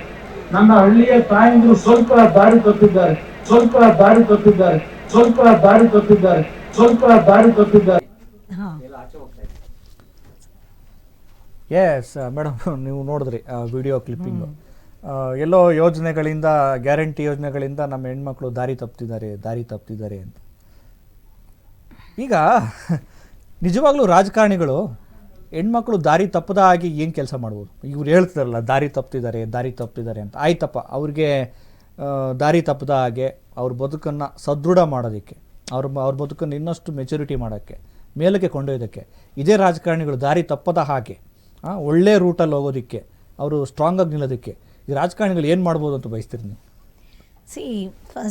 ಎಸ್ ಮೇಡಮ್, ನೀವು ನೋಡಿದ್ರಿ ವಿಡಿಯೋ ಕ್ಲಿಪ್ಪಿಂಗು. ಎಲ್ಲೋ ಯೋಜನೆಗಳಿಂದ, ಗ್ಯಾರಂಟಿ ಯೋಜನೆಗಳಿಂದ ನಮ್ಮ ಹೆಣ್ಮಕ್ಳು ದಾರಿ ತಪ್ಪಿದ್ದಾರೆ ಅಂತ. ಈಗ ನಿಜವಾಗ್ಲೂ ರಾಜಕಾರಣಿಗಳು ಹೆಣ್ಮಕ್ಳು ದಾರಿ ತಪ್ಪದ ಆಗಿ ಏನು ಕೆಲಸ ಮಾಡ್ಬೋದು? ಇವ್ರು ಹೇಳ್ತಿದಾರಲ್ಲ ದಾರಿ ತಪ್ಪಿದ್ದಾರೆ ಅಂತ. ಆಯ್ತಪ್ಪ, ಅವ್ರಿಗೆ ದಾರಿ ತಪ್ಪದ ಹಾಗೆ ಅವ್ರ ಬದುಕನ್ನು ಸದೃಢ ಮಾಡೋದಕ್ಕೆ, ಅವ್ರ ಬದುಕನ್ನು ಇನ್ನಷ್ಟು ಮೆಚುರಿಟಿ ಮಾಡೋಕ್ಕೆ, ಮೇಲಕ್ಕೆ ಕೊಂಡೊಯ್ಯೋದಕ್ಕೆ ಇದೇ ರಾಜಕಾರಣಿಗಳು ದಾರಿ ತಪ್ಪದ ಹಾಗೆ ಒಳ್ಳೆ ರೂಟಲ್ಲಿ ಹೋಗೋದಕ್ಕೆ, ಅವರು ಸ್ಟ್ರಾಂಗಾಗಿ ನಿಲ್ಲೋದಕ್ಕೆ ಈ ರಾಜಕಾರಣಿಗಳು ಏನು ಮಾಡ್ಬೋದು ಅಂತ ಬಯಸ್ತೀರಿ ನೀವು?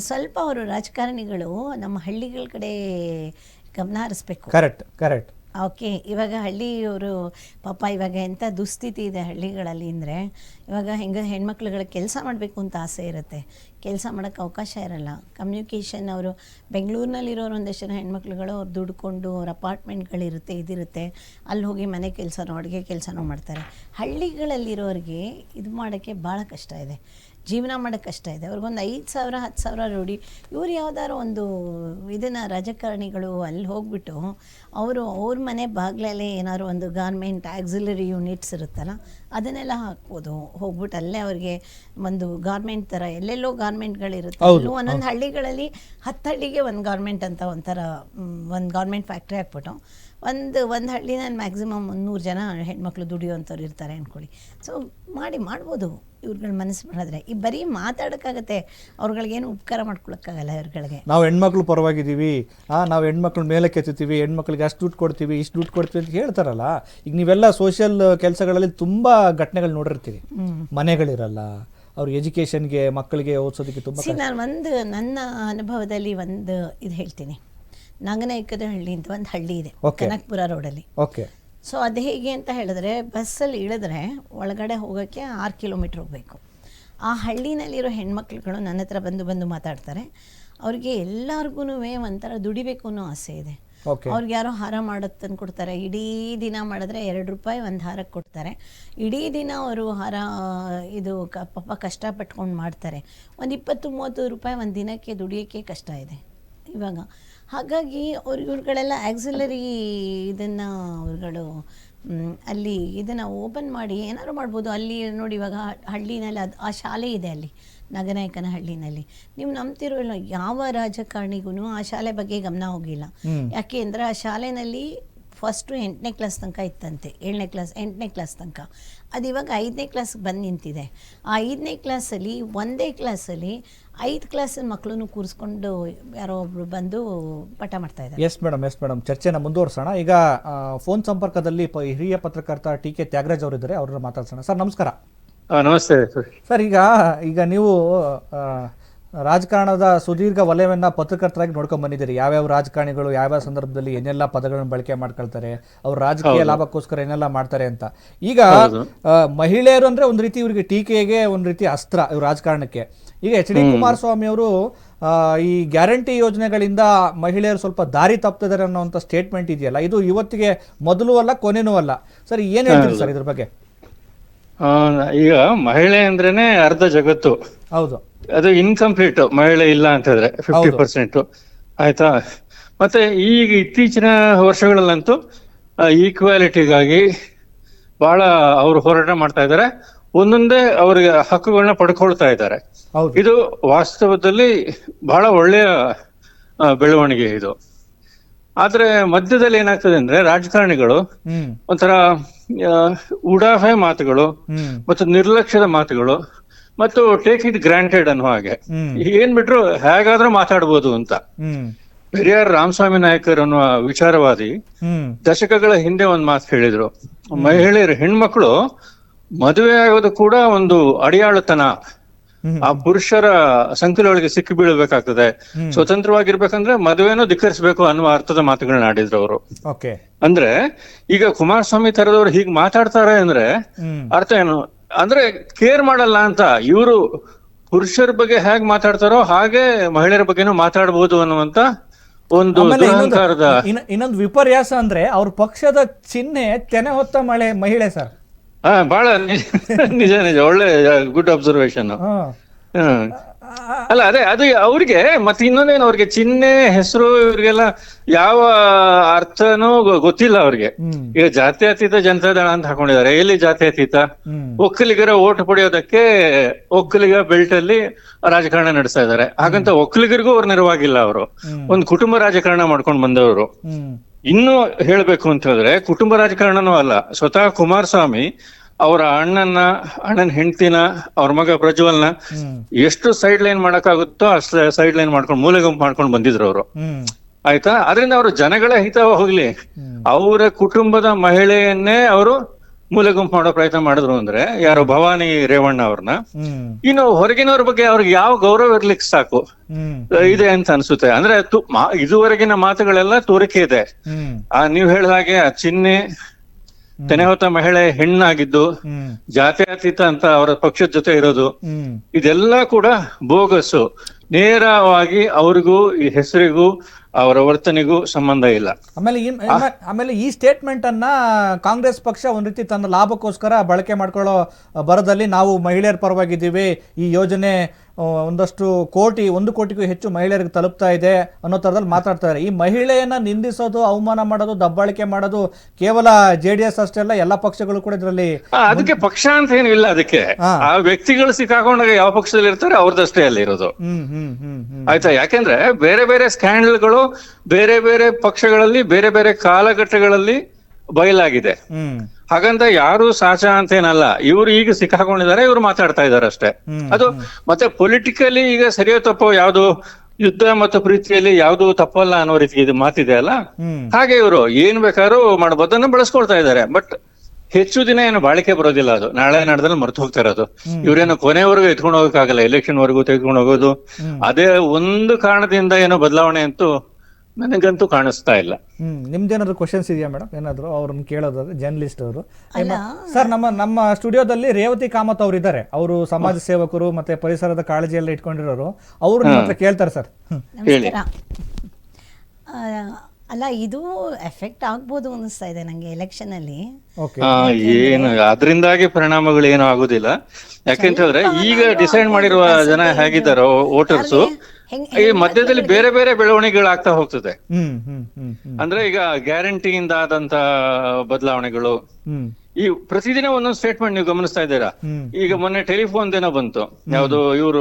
ಸ್ವಲ್ಪ ಅವರು ರಾಜಕಾರಣಿಗಳು ನಮ್ಮ ಹಳ್ಳಿಗಳ ಕಡೆ ಗಮನ ಹರಿಸ್ಬೇಕು. ಕರೆಕ್ಟ್. ಓಕೆ, ಇವಾಗ ಹಳ್ಳಿಯವರು ಪಾಪ ಇವಾಗ ಎಂಥ ದುಸ್ಥಿತಿ ಇದೆ ಹಳ್ಳಿಗಳಲ್ಲಿ ಅಂದರೆ, ಇವಾಗ ಹೆಣ್ಮಕ್ಳುಗಳಿಗೆ ಕೆಲಸ ಮಾಡಬೇಕು ಅಂತ ಆಸೆ ಇರುತ್ತೆ, ಕೆಲಸ ಮಾಡೋಕ್ಕೆ ಅವಕಾಶ ಇರಲ್ಲ. ಕಮ್ಯುನಿಕೇಷನ್, ಅವರು ಬೆಂಗಳೂರಿನಲ್ಲಿರೋರು ಒಂದಷ್ಟು ಜನ ಹೆಣ್ಮಕ್ಳುಗಳು ಅವ್ರು ದುಡ್ಕೊಂಡು ಅವ್ರ ಅಪಾರ್ಟ್ಮೆಂಟ್ಗಳಿರುತ್ತೆ, ಇದಿರುತ್ತೆ, ಅಲ್ಲಿ ಹೋಗಿ ಮನೆ ಕೆಲಸನೋ ಅಡುಗೆ ಕೆಲಸನೋ ಮಾಡ್ತಾರೆ. ಹಳ್ಳಿಗಳಲ್ಲಿರೋರಿಗೆ ಇದು ಮಾಡೋಕ್ಕೆ ಭಾಳ ಕಷ್ಟ ಇದೆ, ಜೀವನ ಮಾಡೋಕ್ಕೆ ಕಷ್ಟ ಇದೆ. ಅವ್ರಿಗೊಂದು 5,000 10,000 ರೂಢಿ. ಇವ್ರು ಯಾವುದಾದ್ರು ಒಂದು ಇದನ್ನು ರಾಜಕಾರಣಿಗಳು ಅಲ್ಲಿ ಹೋಗ್ಬಿಟ್ಟು ಅವ್ರ ಮನೆ ಬಾಗಿಲಲ್ಲೇ ಏನಾದ್ರು ಒಂದು ಗಾರ್ಮೆಂಟ್ ಆಕ್ಸಿಲರಿ ಯೂನಿಟ್ಸ್ ಇರುತ್ತಲ್ಲ, ಅದನ್ನೆಲ್ಲ ಹಾಕ್ಬೋದು. ಹೋಗ್ಬಿಟ್ಟು ಅಲ್ಲೇ ಅವ್ರಿಗೆ ಒಂದು ಗಾರ್ಮೆಂಟ್ ಥರ ಎಲ್ಲೆಲ್ಲೋ ಗಾರ್ಮೆಂಟ್ಗಳಿರುತ್ತೆ. ಅಲ್ಲೂ ಒಂದೊಂದು ಹಳ್ಳಿಗಳಲ್ಲಿ 10 ಹಳ್ಳಿಗೆ ಒಂದು ಗಾರ್ಮೆಂಟ್ ಅಂತ ಒಂದು ಗಾರ್ಮೆಂಟ್ ಫ್ಯಾಕ್ಟ್ರಿ ಹಾಕ್ಬಿಟ್ಟು ಒಂದು ಹಳ್ಳಿನಲ್ಲಿ ಮ್ಯಾಕ್ಸಿಮಮ್ 100 ಜನ ಹೆಣ್ಮಕ್ಳು ದುಡಿಯೋವಂಥವ್ರು ಇರ್ತಾರೆ ಅಂದ್ಕೊಳ್ಳಿ. ಸೊ ಮಾಡ್ಬೋದು ಇವ್ರುಗಳ ಮನಸ್ಸು ಮಾಡಿದ್ರೆ. ಈ ಬರೀ ಮಾತಾಡೋಕ್ಕಾಗತ್ತೆ, ಅವ್ರುಗಳಿಗೇನು ಉಪಕಾರ ಮಾಡ್ಕೊಳಕ್ಕಾಗಲ್ಲ. ಇವ್ರುಗಳಿಗೆ ನಾವು ಹೆಣ್ಮಕ್ಳು ಪರವಾಗಿದ್ದೀವಿ, ನಾವು ಹೆಣ್ಮಕ್ಳು ಮೇಲೆ ಕೆತ್ತೀವಿ, ಹೆಣ್ಮಕ್ಳಿಗೆ ಅಷ್ಟು ದುಡ್ಡು ಕೊಡ್ತೀವಿ, ಇಷ್ಟು ದುಡ್ಡು ಕೊಡ್ತೀವಿ ಅಂತ ಹೇಳ್ತಾರಲ್ಲ. ಈಗ ನೀವೆಲ್ಲ ಸೋಷಿಯಲ್ ಕೆಲಸಗಳಲ್ಲಿ ತುಂಬ ಘಟನೆಗಳು ನೋಡಿರ್ತೀವಿ. ಮನೆಗಳಿರಲ್ಲ, ಅವ್ರ ಎಜುಕೇಷನ್ಗೆ, ಮಕ್ಕಳಿಗೆ ಓದಿಸೋದಕ್ಕೆ ತುಂಬ. ನನ್ನ ಅನುಭವದಲ್ಲಿ ಇದು ಹೇಳ್ತೀನಿ. ನಾಗನಾಯಕದ ಹಳ್ಳಿ ಅಂತ ಒಂದು ಹಳ್ಳಿ ಇದೆ ಕನಕಪುರ ರೋಡಲ್ಲಿ. ಓಕೆ. ಸೊ ಅದು ಹೇಗೆ ಅಂತ ಹೇಳಿದ್ರೆ, ಬಸ್ಸಲ್ಲಿ ಇಳಿದ್ರೆ ಒಳಗಡೆ ಹೋಗೋಕ್ಕೆ 6 ಕಿಲೋಮೀಟ್ರ್ ಹೋಗಬೇಕು. ಆ ಹಳ್ಳಿನಲ್ಲಿರೋ ಹೆಣ್ಮಕ್ಳುಗಳು ನನ್ನ ಹತ್ರ ಬಂದು ಮಾತಾಡ್ತಾರೆ. ಅವ್ರಿಗೆ ಎಲ್ಲರಿಗೂ ಒಂಥರ ದುಡಿಬೇಕು ಅನ್ನೋ ಆಸೆ ಇದೆ. ಅವ್ರಿಗೆ ಯಾರೋ ಹಾರ ಮಾಡೋದು ತಂದು ಕೊಡ್ತಾರೆ. ಇಡೀ ದಿನ ಮಾಡಿದ್ರೆ 2 ರೂಪಾಯಿ ಒಂದು ಹಾರಕ್ಕೆ ಕೊಡ್ತಾರೆ. ಇಡೀ ದಿನ ಅವರು ಹಾರ ಇದು ಪಾಪ ಕಷ್ಟಪಟ್ಕೊಂಡು ಮಾಡ್ತಾರೆ. ಒಂದು 20-30 ರೂಪಾಯಿ ಒಂದು ದಿನಕ್ಕೆ ದುಡಿಯೋಕ್ಕೆ ಕಷ್ಟ ಇದೆ ಇವಾಗ. ಹಾಗಾಗಿ ಇವ್ರುಗಳೆಲ್ಲ ಆಕ್ಸಿಲರಿ ಇದನ್ನು ಅವ್ರುಗಳು ಅಲ್ಲಿ ಇದನ್ನು ಓಪನ್ ಮಾಡಿ ಏನಾದ್ರು ಮಾಡ್ಬೋದು. ಅಲ್ಲಿ ನೋಡಿ, ಇವಾಗ ಹಳ್ಳಿನಲ್ಲಿ ಆ ಶಾಲೆ ಇದೆ ಅಲ್ಲಿ ನಾಗನಾಯಕನ ಹಳ್ಳಿನಲ್ಲಿ. ನೀವು ನಂಬ್ತಿರೋ ಇಲ್ಲ, ಯಾವ ರಾಜಕಾರಣಿಗೂ ಆ ಶಾಲೆ ಬಗ್ಗೆ ಗಮನ ಹೋಗಿಲ್ಲ. ಯಾಕೆ ಅಂದರೆ ಆ ಶಾಲೆಯಲ್ಲಿ ಫಸ್ಟು 8ನೇ ಕ್ಲಾಸ್ ತನಕ ಇತ್ತಂತೆ, 8ನೇ ಕ್ಲಾಸ್ ತನಕ. ಅದು ಇವಾಗ 5ನೇ ಕ್ಲಾಸ್ಗೆ ಬಂದು ನಿಂತಿದೆ. ಆ 5ನೇ ಕ್ಲಾಸಲ್ಲಿ ಒಂದೇ ಕ್ಲಾಸಲ್ಲಿ 5 ಕ್ಲಾಸಿನ ಮಕ್ಕಳನ್ನು ಕೂರಿಸ್ಕೊಂಡು ಯಾರೋ ಒಬ್ರು ಬಂದು ಪಾಠ ಮಾಡ್ತಾ ಇದ್ದಾರೆ. ಎಸ್ ಮೇಡಮ್, ಚರ್ಚೆನ ಮುಂದುವರ್ಸೋಣ. ಈಗ ಫೋನ್ ಸಂಪರ್ಕದಲ್ಲಿ ಹಿರಿಯ ಪತ್ರಕರ್ತ ಟಿ.ಕೆ. ತ್ಯಾಗರಾಜ್ ಅವರಿದ್ದಾರೆ, ಅವ್ರನ್ನ ಮಾತಾಡ್ಸೋಣ. ಸರ್ ನಮಸ್ಕಾರ. ನಮಸ್ತೆ ಸರ್. ಈಗ ನೀವು ರಾಜಕಾರಣದ ಸುದೀರ್ಘ ವಲಯವನ್ನ ಪತ್ರಕರ್ತರಾಗಿ ನೋಡ್ಕೊಂಡ್ ಬಂದಿದ್ದೀರಿ. ಯಾವ್ಯಾವ ರಾಜಕಾರಣಿಗಳು ಯಾವ್ಯಾವ ಸಂದರ್ಭದಲ್ಲಿ ಏನೆಲ್ಲ ಪದಗಳನ್ನು ಬಳಕೆ ಮಾಡ್ಕೊಳ್ತಾರೆ, ಅವ್ರ ರಾಜಕೀಯ ಲಾಭಕ್ಕೋಸ್ಕರ ಏನೆಲ್ಲ ಮಾಡ್ತಾರೆ ಅಂತ. ಈಗ ಮಹಿಳೆಯರು ಅಂದ್ರೆ ಒಂದು ರೀತಿ ಇವ್ರಿಗೆ ಟೀಕೆಗೆ ಒಂದು ರೀತಿ ಅಸ್ತ್ರ ಇವ್ರ ರಾಜಕಾರಣಕ್ಕೆ. ಈಗ ಎಚ್ ಡಿ ಕುಮಾರಸ್ವಾಮಿ ಅವರು ಈ ಗ್ಯಾರಂಟಿ ಯೋಜನೆಗಳಿಂದ ಮಹಿಳೆಯರು ಸ್ವಲ್ಪ ದಾರಿ ತಪ್ಪಿದ್ದಾರೆ ಅನ್ನೋಂಥ ಸ್ಟೇಟ್ಮೆಂಟ್ ಇದೆಯಲ್ಲ, ಇದು ಇವತ್ತಿಗೆ ಮೊದಲು ಅಲ್ಲ ಕೊನೆನೂ ಅಲ್ಲ. ಸರ್ ಏನ್ ಹೇಳ್ತೀರಿ ಸರ್ ಇದ್ರ ಬಗ್ಗೆ? ಈಗ ಮಹಿಳೆ ಅಂದ್ರೇನೆ ಅರ್ಧ ಜಗತ್ತು. ಹೌದು, ಅದು ಇನ್ಕಂಪ್ಲೀಟ್ ಮಹಿಳೆ ಇಲ್ಲ ಅಂತಂದ್ರೆ 50%. ಆಯ್ತಾ? ಮತ್ತೆ ಈಗ ಇತ್ತೀಚಿನ ವರ್ಷಗಳಲ್ಲಂತೂ ಈಕ್ವಾಲಿಟಿಗಾಗಿ ಬಹಳ ಅವರು ಹೋರಾಟ ಮಾಡ್ತಾ ಇದ್ದಾರೆ. ಒಂದೊಂದೇ ಅವರಿಗೆ ಹಕ್ಕುಗಳನ್ನ ಪಡ್ಕೊಳ್ತಾ ಇದ್ದಾರೆ. ಇದು ವಾಸ್ತವದಲ್ಲಿ ಬಹಳ ಒಳ್ಳೆಯ ಬೆಳವಣಿಗೆ ಇದು. ಆದ್ರೆ ಮಧ್ಯದಲ್ಲಿ ಏನಾಗ್ತದೆ ಅಂದ್ರೆ ರಾಜಕಾರಣಿಗಳು ಹ್ಮ್ ಒಂಥರ ಉಡಾಫೆ ಮಾತುಗಳು ಹ್ಮ್ ಮತ್ತು ನಿರ್ಲಕ್ಷ್ಯದ ಮಾತುಗಳು ಮತ್ತು ಟೇಕ್ ಇಟ್ ಗ್ರಾಂಟೆಡ್ ಅನ್ನೋ ಹಾಗೆ ಹ್ಮ್ ಏನ್ ಬಿಟ್ರು ಹೇಗಾದ್ರೂ ಮಾತಾಡ್ಬೋದು ಅಂತ. ಹ್ಮ್ ಪೆರಿಯಾರ್ ರಾಮಸ್ವಾಮಿ ನಾಯಕರ್ ಅನ್ನುವ ವಿಚಾರವಾದಿ ಹ್ಮ್ ದಶಕಗಳ ಹಿಂದೆ ಒಂದ್ ಮಾತು ಹೇಳಿದ್ರು, ಮಹಿಳೆಯರು ಹೆಣ್ಮಕ್ಳು ಮದುವೆ ಆಗೋದು ಕೂಡ ಒಂದು ಅಡಿಯಾಳುತನ, ಹ್ಮ್ ಆ ಪುರುಷರ ಸಂಕುಲೊಳಗೆ ಸಿಕ್ಕಿ ಬೀಳ್ಬೇಕಾಗ್ತದೆ, ಸ್ವತಂತ್ರವಾಗಿರ್ಬೇಕಂದ್ರೆ ಮದುವೆನೂ ಧಿಕ್ಕರಿಸಬೇಕು ಅನ್ನುವ ಅರ್ಥದ ಮಾತುಗಳನ್ನ ಆಡಿದ್ರು ಅವರು. ಓಕೆ ಅಂದ್ರೆ ಈಗ ಕುಮಾರಸ್ವಾಮಿ ತರದವ್ರು ಹೀಗ್ ಮಾತಾಡ್ತಾರೆ ಅಂದ್ರೆ ಹ್ಮ್ ಅರ್ಥ ಏನು ಅಂದ್ರೆ ಕೇರ್ ಮಾಡಲ್ಲ ಅಂತ. ಇವರು ಪುರುಷರ ಬಗ್ಗೆ ಹೇಗ್ ಮಾತಾಡ್ತಾರೋ ಹಾಗೆ ಮಹಿಳೆಯರ ಬಗ್ಗೆನೂ ಮಾತಾಡ್ಬೋದು ಅನ್ನುವಂತ ಒಂದು ಆಮೇಲೆ ದುರಹಂಕಾರದ ಇನ್ನೊಂದು ವಿಪರ್ಯಾಸ ಅಂದ್ರೆ ಅವ್ರ ಪಕ್ಷದ ಚಿಹ್ನೆ ತೆನೆ ಹೊತ್ತ ಮಹಿಳೆ ಸರ್. ಬಹಳ ನಿಜ ನಿಜ ಒಳ್ಳೆ ಗುಡ್ ಅಬ್ಸರ್ವೇಶನ್. ಅಲ್ಲ ಅದೇ ಅದು ಅವ್ರಿಗೆ ಮತ್ತೆ ಇನ್ನೊಂದೇನು ಅವ್ರಿಗೆ ಚಿಹ್ನೆ ಹೆಸರು ಇವ್ರಿಗೆಲ್ಲ ಯಾವ ಅರ್ಥನೂ ಗೊತ್ತಿಲ್ಲ ಅವ್ರಿಗೆ. ಈಗ ಜಾತ್ಯತೀತ ಜನತಾದಳ ಅಂತ ಹಾಕೊಂಡಿದ್ದಾರೆ. ಎಲ್ಲಿ ಜಾತ್ಯತೀತ? ಒಕ್ಕಲಿಗರ ಓಟ್ ಪಡೆಯೋದಕ್ಕೆ ಒಕ್ಕಲಿಗ ಬೆಲ್ಟ್ ಅಲ್ಲಿ ರಾಜಕಾರಣ ನಡೆಸ್ತಾ ಇದ್ದಾರೆ. ಹಾಗಂತ ಒಕ್ಕಲಿಗರಿಗೂ ಅವ್ರ ನೆರವಾಗಿಲ್ಲ. ಅವರು ಒಂದು ಕುಟುಂಬ ರಾಜಕಾರಣ ಮಾಡ್ಕೊಂಡು ಬಂದವರು. ಇನ್ನು ಹೇಳ್ಬೇಕು ಅಂತ ಹೇಳಿದ್ರೆ ಕುಟುಂಬ ರಾಜಕಾರಣನೂ ಅಲ್ಲ, ಸ್ವತಃ ಕುಮಾರಸ್ವಾಮಿ ಅವರ ಅಣ್ಣನ ಹೆಂಡತಿನ, ಅವ್ರ ಮಗ ಪ್ರಜ್ವಲ್ನ ಎಷ್ಟು ಸೈಡ್ ಲೈನ್ ಮಾಡಕ್ಕಾಗುತ್ತೋ ಅಷ್ಟು ಸೈಡ್ ಲೈನ್ ಮಾಡ್ಕೊಂಡು ಮೂಲೆ ಗುಂಪು ಮಾಡ್ಕೊಂಡು ಬಂದಿದ್ರು ಅವರು. ಆಯ್ತಾ? ಅದರಿಂದ ಅವರು ಜನಗಳ ಹಿತ ಹೋಗ್ಲಿ, ಅವರ ಕುಟುಂಬದ ಮಹಿಳೆಯನ್ನೇ ಅವರು ಮೂಲೆ ಗುಂಪು ಮಾಡೋ ಪ್ರಯತ್ನ ಮಾಡಿದ್ರು ಅಂದ್ರೆ ಯಾರು ಭವಾನಿ ರೇವಣ್ಣ ಅವ್ರನ್ನ. ಇನ್ನು ಹೊರಗಿನವ್ರ ಬಗ್ಗೆ ಅವ್ರಿಗೆ ಯಾವ ಗೌರವ ಇರ್ಲಿಕ್ಕೆ ಸಾಕು ಇದೆ ಅಂತ ಅನ್ಸುತ್ತೆ. ಅಂದ್ರೆ ಇದುವರೆಗಿನ ಮಾತುಗಳೆಲ್ಲ ತೋರಿಕೆ ಇದೆ. ನೀವ್ ಹೇಳಿದ ಹಾಗೆ ಆ ಚಿಹ್ನೆ ತೆನೆ ಹೊತ್ತ ಮಹಿಳೆ ಹೆಣ್ಣಾಗಿದ್ದು ಜಾತ್ಯತೀತ ಅಂತ ಅವರ ಪಕ್ಷದ ಜೊತೆ ಇರೋದು, ಇದೆಲ್ಲ ಕೂಡ ಬೋಗಸ್ಸು. ನೇರವಾಗಿ ಅವ್ರಿಗೂ ಈ ಹೆಸರಿಗೂ ಅವರ ವರ್ತನೆಗೂ ಸಂಬಂಧ ಇಲ್ಲ. ಆಮೇಲೆ ಈ ಸ್ಟೇಟ್ಮೆಂಟ್ ಅನ್ನ ಕಾಂಗ್ರೆಸ್ ಪಕ್ಷ ಒಂದ್ ರೀತಿ ತನ್ನ ಲಾಭಕ್ಕೋಸ್ಕರ ಬಳಕೆ ಮಾಡ್ಕೊಳ್ಳೋ ಬರದಲ್ಲಿ ನಾವು ಮಹಿಳೆಯರ ಪರವಾಗಿದ್ದೀವಿ, ಈ ಯೋಜನೆ ಒಂದಷ್ಟು ಒಂದು ಕೋಟಿಗೂ ಹೆಚ್ಚು ಮಹಿಳೆಯರಿಗೆ ತಲುಪ್ತಾ ಇದೆ ಅನ್ನೋ ತರದಲ್ಲಿ ಮಾತಾಡ್ತಾರೆ. ಈ ಮಹಿಳೆಯನ್ನ ನಿಂದಿಸೋದು, ಅವಮಾನ ಮಾಡೋದು, ದಬ್ಬಾಳಿಕೆ ಮಾಡೋದು ಕೇವಲ JDS ಅಷ್ಟೇ ಅಲ್ಲ, ಎಲ್ಲಾ ಪಕ್ಷಗಳು ಕೂಡ ಇದರಲ್ಲಿ. ಅದಕ್ಕೆ ಪಕ್ಷ ಅಂತ ಏನು ಇಲ್ಲ. ಅದಕ್ಕೆ ಆ ವ್ಯಕ್ತಿಗಳು ಸಿಕ್ಕಾಕೊಂಡಾಗ ಯಾವ ಪಕ್ಷದಲ್ಲಿ ಇರ್ತಾರೆ ಅವ್ರದಷ್ಟೇ ಅಲ್ಲಿ ಇರೋದು. ಆಯ್ತಾ? ಯಾಕೆಂದ್ರೆ ಬೇರೆ ಬೇರೆ ಸ್ಕ್ಯಾಂಡಲ್ಗಳು ಬೇರೆ ಬೇರೆ ಪಕ್ಷಗಳಲ್ಲಿ ಬೇರೆ ಬೇರೆ ಕಾಲಘಟ್ಟಗಳಲ್ಲಿ ಬಯಲಾಗಿದೆ. ಹಾಗಂತ ಯಾರು ಸಾಚ ಅಂತೇನಲ್ಲ. ಇವ್ರು ಈಗ ಸಿಕ್ಕಾಕೊಂಡಿದ್ದಾರೆ, ಇವ್ರು ಮಾತಾಡ್ತಾ ಇದಾರೆ ಅಷ್ಟೇ. ಅದು ಮತ್ತೆ ಪೊಲಿಟಿಕಲಿ ಈಗ ಸರಿಯೋ ತಪ್ಪೋ ಯಾವ್ದು ಯುದ್ಧ ಮತ್ತು ಪ್ರೀತಿಯಲ್ಲಿ ಯಾವ್ದು ತಪ್ಪಲ್ಲ ಅನ್ನೋ ರೀತಿ ಇದು ಮಾತಿದೆ ಅಲ್ಲ, ಹಾಗೆ ಇವರು ಏನ್ ಬೇಕಾದ್ರೂ ಮಾಡಬಹುದನ್ನು ಬಳಸ್ಕೊಳ್ತಾ ಇದ್ದಾರೆ. ಬಟ್ ಹೆಚ್ಚು ದಿನ ಏನು ಬಾಳಿಕೆ ಬರೋದಿಲ್ಲ. ಅದು ನಾಳೆ ನಡೆದಲ್ಲಿ ಮರ್ತು ಹೋಗ್ತಾ ಇರೋದು. ಇವ್ರೇನು ಕೊನೆವರೆಗೂ ಎತ್ಕೊಂಡು ಹೋಗಕ್ಕಾಗಲ್ಲ, ಎಲೆಕ್ಷನ್ ವರೆಗೂ ತೆಗೆದುಕೊಂಡು ಹೋಗೋದು. ಅದೇ ಒಂದು ಕಾರಣದಿಂದ ಏನೋ ಬದಲಾವಣೆ ಅಂತೂ ನನಗಂತೂ ಕಾಣಿಸ್ತಾ ಇಲ್ಲ. ನಿಮ್ದೇನಾದ್ರು ಕ್ವಶನ್ಸ್ ಇದೆಯಾ ಮೇಡಮ್? ಏನಾದ್ರು ಅವ್ರನ್ನ ಕೇಳೋದಾದ್ರೆ ಜರ್ನಲಿಸ್ಟ್ ಅವರು. ಸರ್, ನಮ್ಮ ಸ್ಟುಡಿಯೋದಲ್ಲಿ ರೇವತಿ ಕಾಮತ್ ಅವರು ಇದ್ದಾರೆ. ಅವರು ಸಮಾಜ ಸೇವಕರು ಮತ್ತೆ ಪರಿಸರದ ಕಾಳಜಿ ಎಲ್ಲ ಇಟ್ಕೊಂಡಿರೋರು. ಅವರು ನಿಮ್ಮ ಹತ್ರ ಕೇಳ್ತಾರೆ ಸರ್. ಅಲ್ಲ, ಇದು ಎಫೆಕ್ಟ್ ಆಗ್ಬೋದು ಅನಿಸ್ತಾ ಇದೆ ನಂಗೆ ಎಲೆಕ್ಷನ್ ಅಲ್ಲಿ. ಏನು ಅದರಿಂದಾಗಿ ಪರಿಣಾಮಗಳು ಏನು ಆಗುದಿಲ್ಲ. ಯಾಕೆಂತ ಹೇಳಿದ್ರೆ ಈಗ ಡಿಸೈಡ್ ಮಾಡಿರುವ ಜನ ಹೇಗಿದ್ದಾರೋ ವೋಟರ್ಸು, ಈ ಮಧ್ಯದಲ್ಲಿ ಬೇರೆ ಬೇರೆ ಬೆಳವಣಿಗೆಗಳಾಗ್ತಾ ಹೋಗ್ತದೆ. ಅಂದ್ರೆ ಈಗ ಗ್ಯಾರಂಟಿಯಿಂದ ಆದಂತ ಬದಲಾವಣೆಗಳು, ಈ ಪ್ರತಿದಿನ ಒಂದೊಂದು ಸ್ಟೇಟ್ಮೆಂಟ್ ನೀವು ಗಮನಿಸ್ತಾ ಇದ್ದೀರಾ. ಈಗ ಮೊನ್ನೆ ಟೆಲಿಫೋನ್ ದಿನ ಬಂತು. ಯಾವ್ದು ಇವರು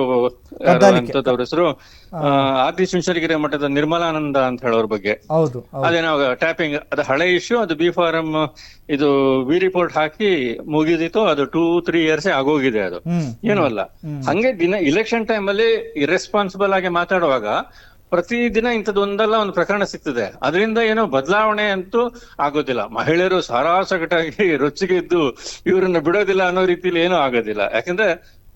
ಅವ್ರ ಹೆಸರು ಆದಿಚುಂಚನಗಿರಿ ಮಠದ ನಿರ್ಮಲಾನಂದ ಅಂತ ಹೇಳೋರ್ ಬಗ್ಗೆ. ಅದೇನೋ ಟ್ಯಾಪಿಂಗ್, ಅದು ಹಳೆ ಇಶ್ಯೂ. ಅದು B.Pharm ಇದು ರಿಪೋರ್ಟ್ ಹಾಕಿ ಮುಗಿದಿತ್ತು. ಅದು 2-3 years ಆಗೋಗಿದೆ. ಅದು ಏನೂ ಅಲ್ಲ. ಹಂಗೆ ದಿನ ಇಲೆಕ್ಷನ್ ಟೈಮ್ ಅಲ್ಲಿ ಇರೆಸ್ಪಾನ್ಸಿಬಲ್ ಆಗಿ ಮಾತಾಡುವಾಗ ಪ್ರತಿದಿನ ಇಂಥದ್ದೊಂದಲ್ಲ ಒಂದು ಪ್ರಕರಣ ಸಿಗ್ತದೆ. ಅದರಿಂದ ಏನೋ ಬದಲಾವಣೆ ಅಂತೂ ಆಗೋದಿಲ್ಲ. ಮಹಿಳೆಯರು ಸಾರಾಸಗಟಾಗಿ ರೊಚ್ಚಿಗೆದ್ದು ಇವ್ರನ್ನ ಬಿಡೋದಿಲ್ಲ ಅನ್ನೋ ರೀತಿಲಿ ಏನೂ ಆಗೋದಿಲ್ಲ. ಯಾಕಂದ್ರೆ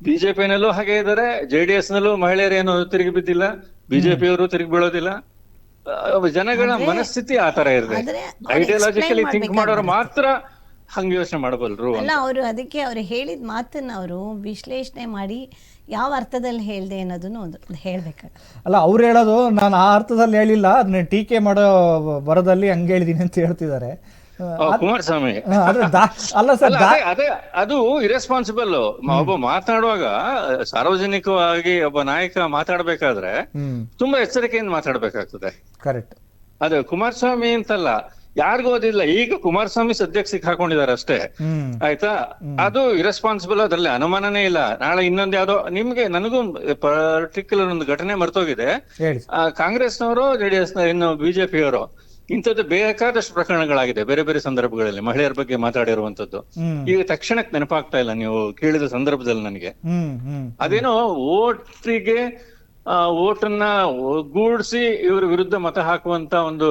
ಬಿಜೆಪಿನಲ್ಲೂ ಹಾಗೆ ಇದ್ದಾರೆ, JDS ನಲ್ಲೂ ಮಹಿಳೆಯರೇನು ತಿರುಗಿ ಬಿದ್ದಿಲ್ಲ, ಬಿಜೆಪಿಯವರು ತಿರುಗಿ ಬೀಳೋದಿಲ್ಲ. ಜನಗಳ ಮನಸ್ಥಿತಿ ಆತರ ಇದೆ. ಐಡಿಯಾಲಜಿಕಲಿ ಥಿಂಕ್ ಮಾಡೋರು ಮಾತ್ರ ಹಂಗೆ ಯೋಚನೆ ಮಾಡಬಲ್ರು ಅಲ್ಲ. ಅವರು ಅದಕ್ಕೆ ಅವ್ರು ಹೇಳಿದ ಮಾತನ್ನ ಅವರು ವಿಶ್ಲೇಷಣೆ ಮಾಡಿ ಯಾವ ಅರ್ಥದಲ್ಲಿ ಹೇಳ್ದೆ ಅನ್ನೋದನ್ನು ಒಂದು ಹೇಳ್ಬೇಕಾಗ. ಅಲ್ಲ, ಅವ್ರು ಹೇಳೋದು ನಾನು ಆ ಅರ್ಥದಲ್ಲಿ ಹೇಳಿಲ್ಲ, ಅದನ್ನ ಟೀಕೆ ಮಾಡೋ ಬರದಲ್ಲಿ ಹಂಗೆ ಹೇಳಿದೀನಿ ಅಂತ ಹೇಳ್ತಿದ್ದಾರೆ ಕುಮಾರಸ್ವಾಮಿ. ಅಲ್ಲ ಸರ್, ಅದೇ ಅದು ಇರೆಸ್ಪಾನ್ಸಿಬಲ್. ಒಬ್ಬ ಮಾತಾಡುವಾಗ ಸಾರ್ವಜನಿಕವಾಗಿ ಒಬ್ಬ ನಾಯಕ ಮಾತಾಡ್ಬೇಕಾದ್ರೆ ತುಂಬಾ ಎಚ್ಚರಿಕೆಯಿಂದ ಮಾತಾಡ್ಬೇಕಾಗ್ತದೆ. ಕರೆಕ್ಟ್. ಅದು ಕುಮಾರಸ್ವಾಮಿ ಅಂತಲ್ಲ, ಯಾರಿಗೂ ಓದಿಲ್ಲ. ಈಗ ಕುಮಾರಸ್ವಾಮಿ ಸದ್ಯಕ್ಕೆ ಸಿಕ್ಕಾಕೊಂಡಿದ್ದಾರೆ ಅಷ್ಟೇ. ಆಯ್ತಾ? ಅದು ಇರೆಸ್ಪಾನ್ಸಿಬಲ್, ಅದ್ರಲ್ಲಿ ಅನುಮಾನನೇ ಇಲ್ಲ. ನಾಳೆ ಇನ್ನೊಂದು ಯಾವ್ದೋ ನನಗೂ ಪರ್ಟಿಕ್ಯುಲರ್ ಒಂದು ಘಟನೆ ಮರ್ತೋಗಿದೆ. ಕಾಂಗ್ರೆಸ್ನವರು, JDS ಇನ್ನು ಬಿಜೆಪಿಯವರು ಇಂಥದ್ದು ಬೇಕಾದಷ್ಟು ಪ್ರಕರಣಗಳಾಗಿದೆ ಬೇರೆ ಬೇರೆ ಸಂದರ್ಭಗಳಲ್ಲಿ ಮಹಿಳೆಯರ ಬಗ್ಗೆ ಮಾತಾಡಿರುವಂತದ್ದು. ಈಗ ತಕ್ಷಣಕ್ಕೆ ನೆನಪಾಗ್ತಾ ಇಲ್ಲ ನೀವು ಕೇಳಿದ ಸಂದರ್ಭದಲ್ಲಿ ನನಗೆ. ಅದೇನೋ ಓಟ್ರಿಗೆ ಓಟನ್ನ ಒಗ್ಗೂಡಿಸಿ ಇವ್ರ ವಿರುದ್ಧ ಮತ ಹಾಕುವಂತ ಒಂದು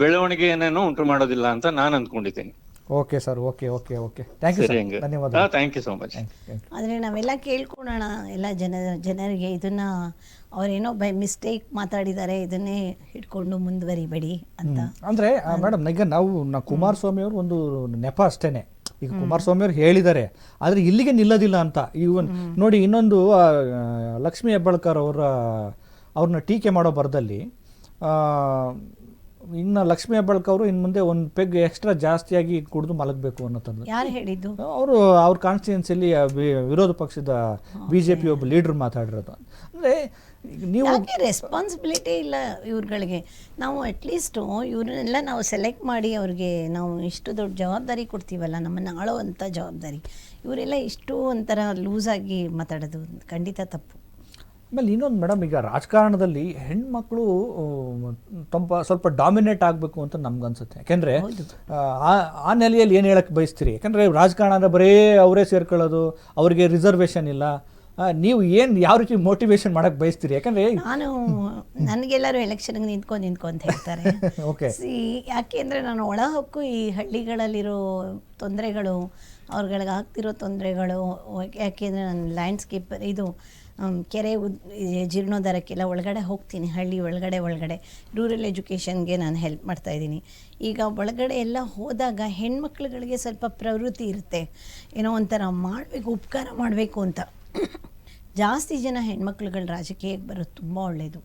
ಬೆಳವಣಿಗೆಯನ್ನೇನು ಉಂಟು ಮಾಡೋದಿಲ್ಲ ಅಂತ ನಾನು ಅಂದ್ಕೊಂಡಿದ್ದೀನಿ. Okay sir, okay okay okay, thank you, ಧನ್ಯವಾದ. Thank you so much. ಆದರೆ ನಾವೆಲ್ಲ ಕೇಳ್ಕೊಳ್ಳೋಣ ಎಲ್ಲ ಜನರಿಗೆ ಇದನ್ನ ಅವರೇನೋ ಬೈ ಮಿಸ್ಟೇಕ್ ಮಾತಾಡಿದ್ದಾರೆ, ಇದನ್ನೇ ಇಟ್ಕೊಂಡು ಮುಂದುವರಿಬೇಡಿ ಅಂತ. ಅಂದರೆ ಮೇಡಮ್, ಈಗ ನಾವು ಕುಮಾರಸ್ವಾಮಿ ಅವರು ಒಂದು ನೆಪ ಅಷ್ಟೇನೆ. ಈಗ ಕುಮಾರಸ್ವಾಮಿ ಅವರು ಹೇಳಿದ್ದಾರೆ, ಆದರೆ ಇಲ್ಲಿಗೆ ನಿಲ್ಲೋದಿಲ್ಲ ಅಂತ. ಇವನ್ ನೋಡಿ, ಇನ್ನೊಂದು ಲಕ್ಷ್ಮೀ ಹೆಬ್ಬಾಳ್ಕರ್ ಅವ್ರನ್ನ ಟೀಕೆ ಮಾಡೋ ಬರದಲ್ಲಿ ಇನ್ನು ಲಕ್ಷ್ಮೀ ಹೆಬ್ಬಾಳ್ಕರ್ ಅವರು ಇನ್ನು ಮುಂದೆ ಒಂದು ಪೆಗ್ ಎಕ್ಸ್ಟ್ರಾ ಜಾಸ್ತಿಯಾಗಿ ಕುಡಿದು ಮಲಗಬೇಕು ಅನ್ನೋದು ಯಾರು ಹೇಳಿದ್ದು? ಅವ್ರ ಕಾನ್ಸ್ಟಿಟ್ಯೂನ್ಸಿಯಲ್ಲಿ ವಿರೋಧ ಪಕ್ಷದ BJP ಒಬ್ಬ ಲೀಡರ್ ಮಾತಾಡಿರೋದು. ಅಂದರೆ ನೀವು ಯಾಕೆ ರೆಸ್ಪಾನ್ಸಿಬಿಲಿಟಿ ಇಲ್ಲ ಇವ್ರುಗಳಿಗೆ? ನಾವು ಅಟ್ಲೀಸ್ಟು ಇವ್ರನ್ನೆಲ್ಲ ನಾವು ಸೆಲೆಕ್ಟ್ ಮಾಡಿ ಅವ್ರಿಗೆ ನಾವು ಇಷ್ಟು ದೊಡ್ಡ ಜವಾಬ್ದಾರಿ ಕೊಡ್ತೀವಲ್ಲ, ನಮ್ಮನ್ನು ಆಳೋವಂಥ ಜವಾಬ್ದಾರಿ, ಇವರೆಲ್ಲ ಇಷ್ಟು ಒಂಥರ ಲೂಸಾಗಿ ಮಾತಾಡೋದು ಖಂಡಿತ ತಪ್ಪು. ಆಮೇಲೆ ಇನ್ನೊಂದು ಮೇಡಮ್, ಈಗ ರಾಜಕಾರಣದಲ್ಲಿ ಹೆಣ್ಮಕ್ಳು ಸ್ವಲ್ಪ ಡಾಮಿನೇಟ್ ಆಗಬೇಕು ಅಂತ ನಮ್ಗನ್ಸುತ್ತೆ. ಯಾಕೆಂದರೆ ಆ ನೆಲೆಯಲ್ಲಿ ಏನು ಹೇಳಕ್ಕೆ ಬಯಸ್ತೀರಿ? ಯಾಕಂದರೆ ರಾಜಕಾರಣ ಅಂದರೆ ಬರೀ ಅವರೇ ಸೇರ್ಕೊಳ್ಳೋದು, ಅವ್ರಿಗೆ ರಿಸರ್ವೇಷನ್ ಇಲ್ಲ. ನೀವು ಯಾವ ರೀತಿ ಮೋಟಿವೇಶನ್ ಮಾಡಕ್ಕೆ ಬಯಸ್ತೀರಿ? ಯಾಕಂದರೆ ನನಗೆಲ್ಲರೂ ಎಲೆಕ್ಷನ್ಗೆ ನಿಂತ್ಕೊ ಅಂತ ಹೇಳ್ತಾರೆ. ಓಕೆ, ಯಾಕೆ ಅಂದರೆ ನಾನು ಒಳ ಹೊಕ್ಕು ಈ ಹಳ್ಳಿಗಳಲ್ಲಿರೋ ತೊಂದರೆಗಳು, ಅವ್ರುಗಳಿಗೆ ಆಗ್ತಿರೋ ತೊಂದರೆಗಳು, ಯಾಕೆಂದರೆ ನಾನು ಲ್ಯಾಂಡ್ಸ್ಕೇಪ್ ಇದು ಕೆರೆ ಜೀರ್ಣೋದ್ಧಾರಕ್ಕೆಲ್ಲ ಒಳಗಡೆ ಹೋಗ್ತೀನಿ, ಹಳ್ಳಿ ಒಳಗಡೆ ರೂರಲ್ ಎಜುಕೇಷನ್ಗೆ ನಾನು ಹೆಲ್ಪ್ ಮಾಡ್ತಾಯಿದ್ದೀನಿ. ಈಗ ಒಳಗಡೆ ಎಲ್ಲ ಹೋದಾಗ ಹೆಣ್ಮಕ್ಳುಗಳಿಗೆ ಸ್ವಲ್ಪ ಪ್ರವೃತ್ತಿ ಇರುತ್ತೆ, ಏನೋ ಒಂಥರ ಮಾಡಬೇಕು, ಉಪಕಾರ ಮಾಡಬೇಕು ಅಂತ. ಜಾಸ್ತಿ ಜನ ಹೆಣ್ಮಕ್ಳುಗಳು ರಾಜಕೀಯಕ್ಕೆ ಬರೋದು ತುಂಬ ಒಳ್ಳೆಯದು.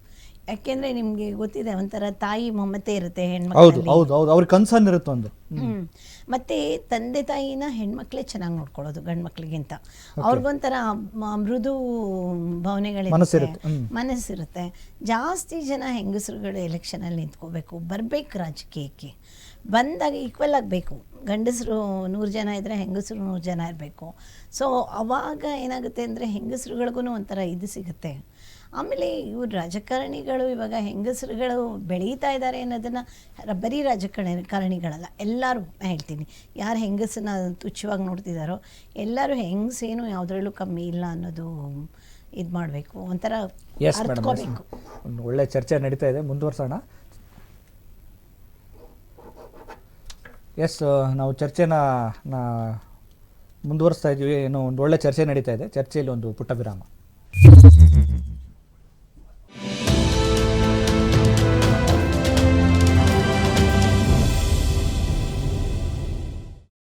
ಯಾಕೆಂದರೆ ನಿಮಗೆ ಗೊತ್ತಿದೆ, ಒಂಥರ ತಾಯಿ ಮಮತೆ ಇರುತ್ತೆ ಹೆಣ್ಮಕ್ಳಲ್ಲಿ. ಅವ್ರಿಗೆ ಕನ್ಸರ್ನ್ ಇರುತ್ತೆ ಒಂದು. ಮತ್ತು ತಂದೆ ತಾಯಿನ ಹೆಣ್ಮಕ್ಳೇ ಚೆನ್ನಾಗಿ ನೋಡ್ಕೊಳ್ಳೋದು ಗಂಡು ಮಕ್ಳಿಗಿಂತ. ಅವ್ರಿಗೊಂಥರ ಮೃದು ಭಾವನೆಗಳಿರುತ್ತೆ, ಮನಸ್ಸಿರುತ್ತೆ. ಜಾಸ್ತಿ ಜನ ಹೆಂಗಸರುಗಳು ಎಲೆಕ್ಷನಲ್ಲಿ ನಿಂತ್ಕೋಬೇಕು, ಬರಬೇಕು ರಾಜಕೀಯಕ್ಕೆ. ಬಂದಾಗ ಈಕ್ವಲ್ ಆಗಬೇಕು. ಗಂಡಸರು 100 ಜನ ಇದ್ದರೆ ಹೆಂಗಸರು 100 ಜನ ಇರಬೇಕು. ಸೊ ಅವಾಗ ಏನಾಗುತ್ತೆ ಅಂದರೆ ಹೆಂಗಸರುಗಳಿಗೂ ಒಂಥರ ಇದು ಸಿಗುತ್ತೆ. ಆಮೇಲೆ ಇವ್ರು ರಾಜಕಾರಣಿಗಳು ಇವಾಗ ಹೆಂಗಸರುಗಳು ಬೆಳೀತಾ ಇದ್ದಾರೆ ಅನ್ನೋದನ್ನು ಬರೀ ರಾಜಕಾರಣಿಗಳಲ್ಲ, ಎಲ್ಲರೂ ಹೇಳ್ತೀನಿ, ಯಾರು ಹೆಂಗಸನ್ನ ತುಚ್ಛವಾಗಿ ನೋಡ್ತಿದ್ದಾರೋ ಎಲ್ಲರೂ ಹೆಂಗಸೇನು ಯಾವುದ್ರಲ್ಲೂ ಕಮ್ಮಿ ಇಲ್ಲ ಅನ್ನೋದು ಇದು ಮಾಡಬೇಕು, ಒಂಥರ ಅರ್ಥಕೋಬೇಕು. ಒಂದು ಒಳ್ಳೆ ಚರ್ಚೆ ನಡೀತಾ ಇದೆ, ಮುಂದುವರ್ಸೋಣ. ನಾವು ಚರ್ಚೆನ ಮುಂದುವರಿಸ್ತಾ ಇದ್ದೀವಿ. ಏನೋ ಒಂದು ಒಳ್ಳೆ ಚರ್ಚೆ ನಡೀತಾ ಇದೆ. ಚರ್ಚೆಯಲ್ಲಿ ಒಂದು ಪುಟ್ಟ ವಿರಾಮ.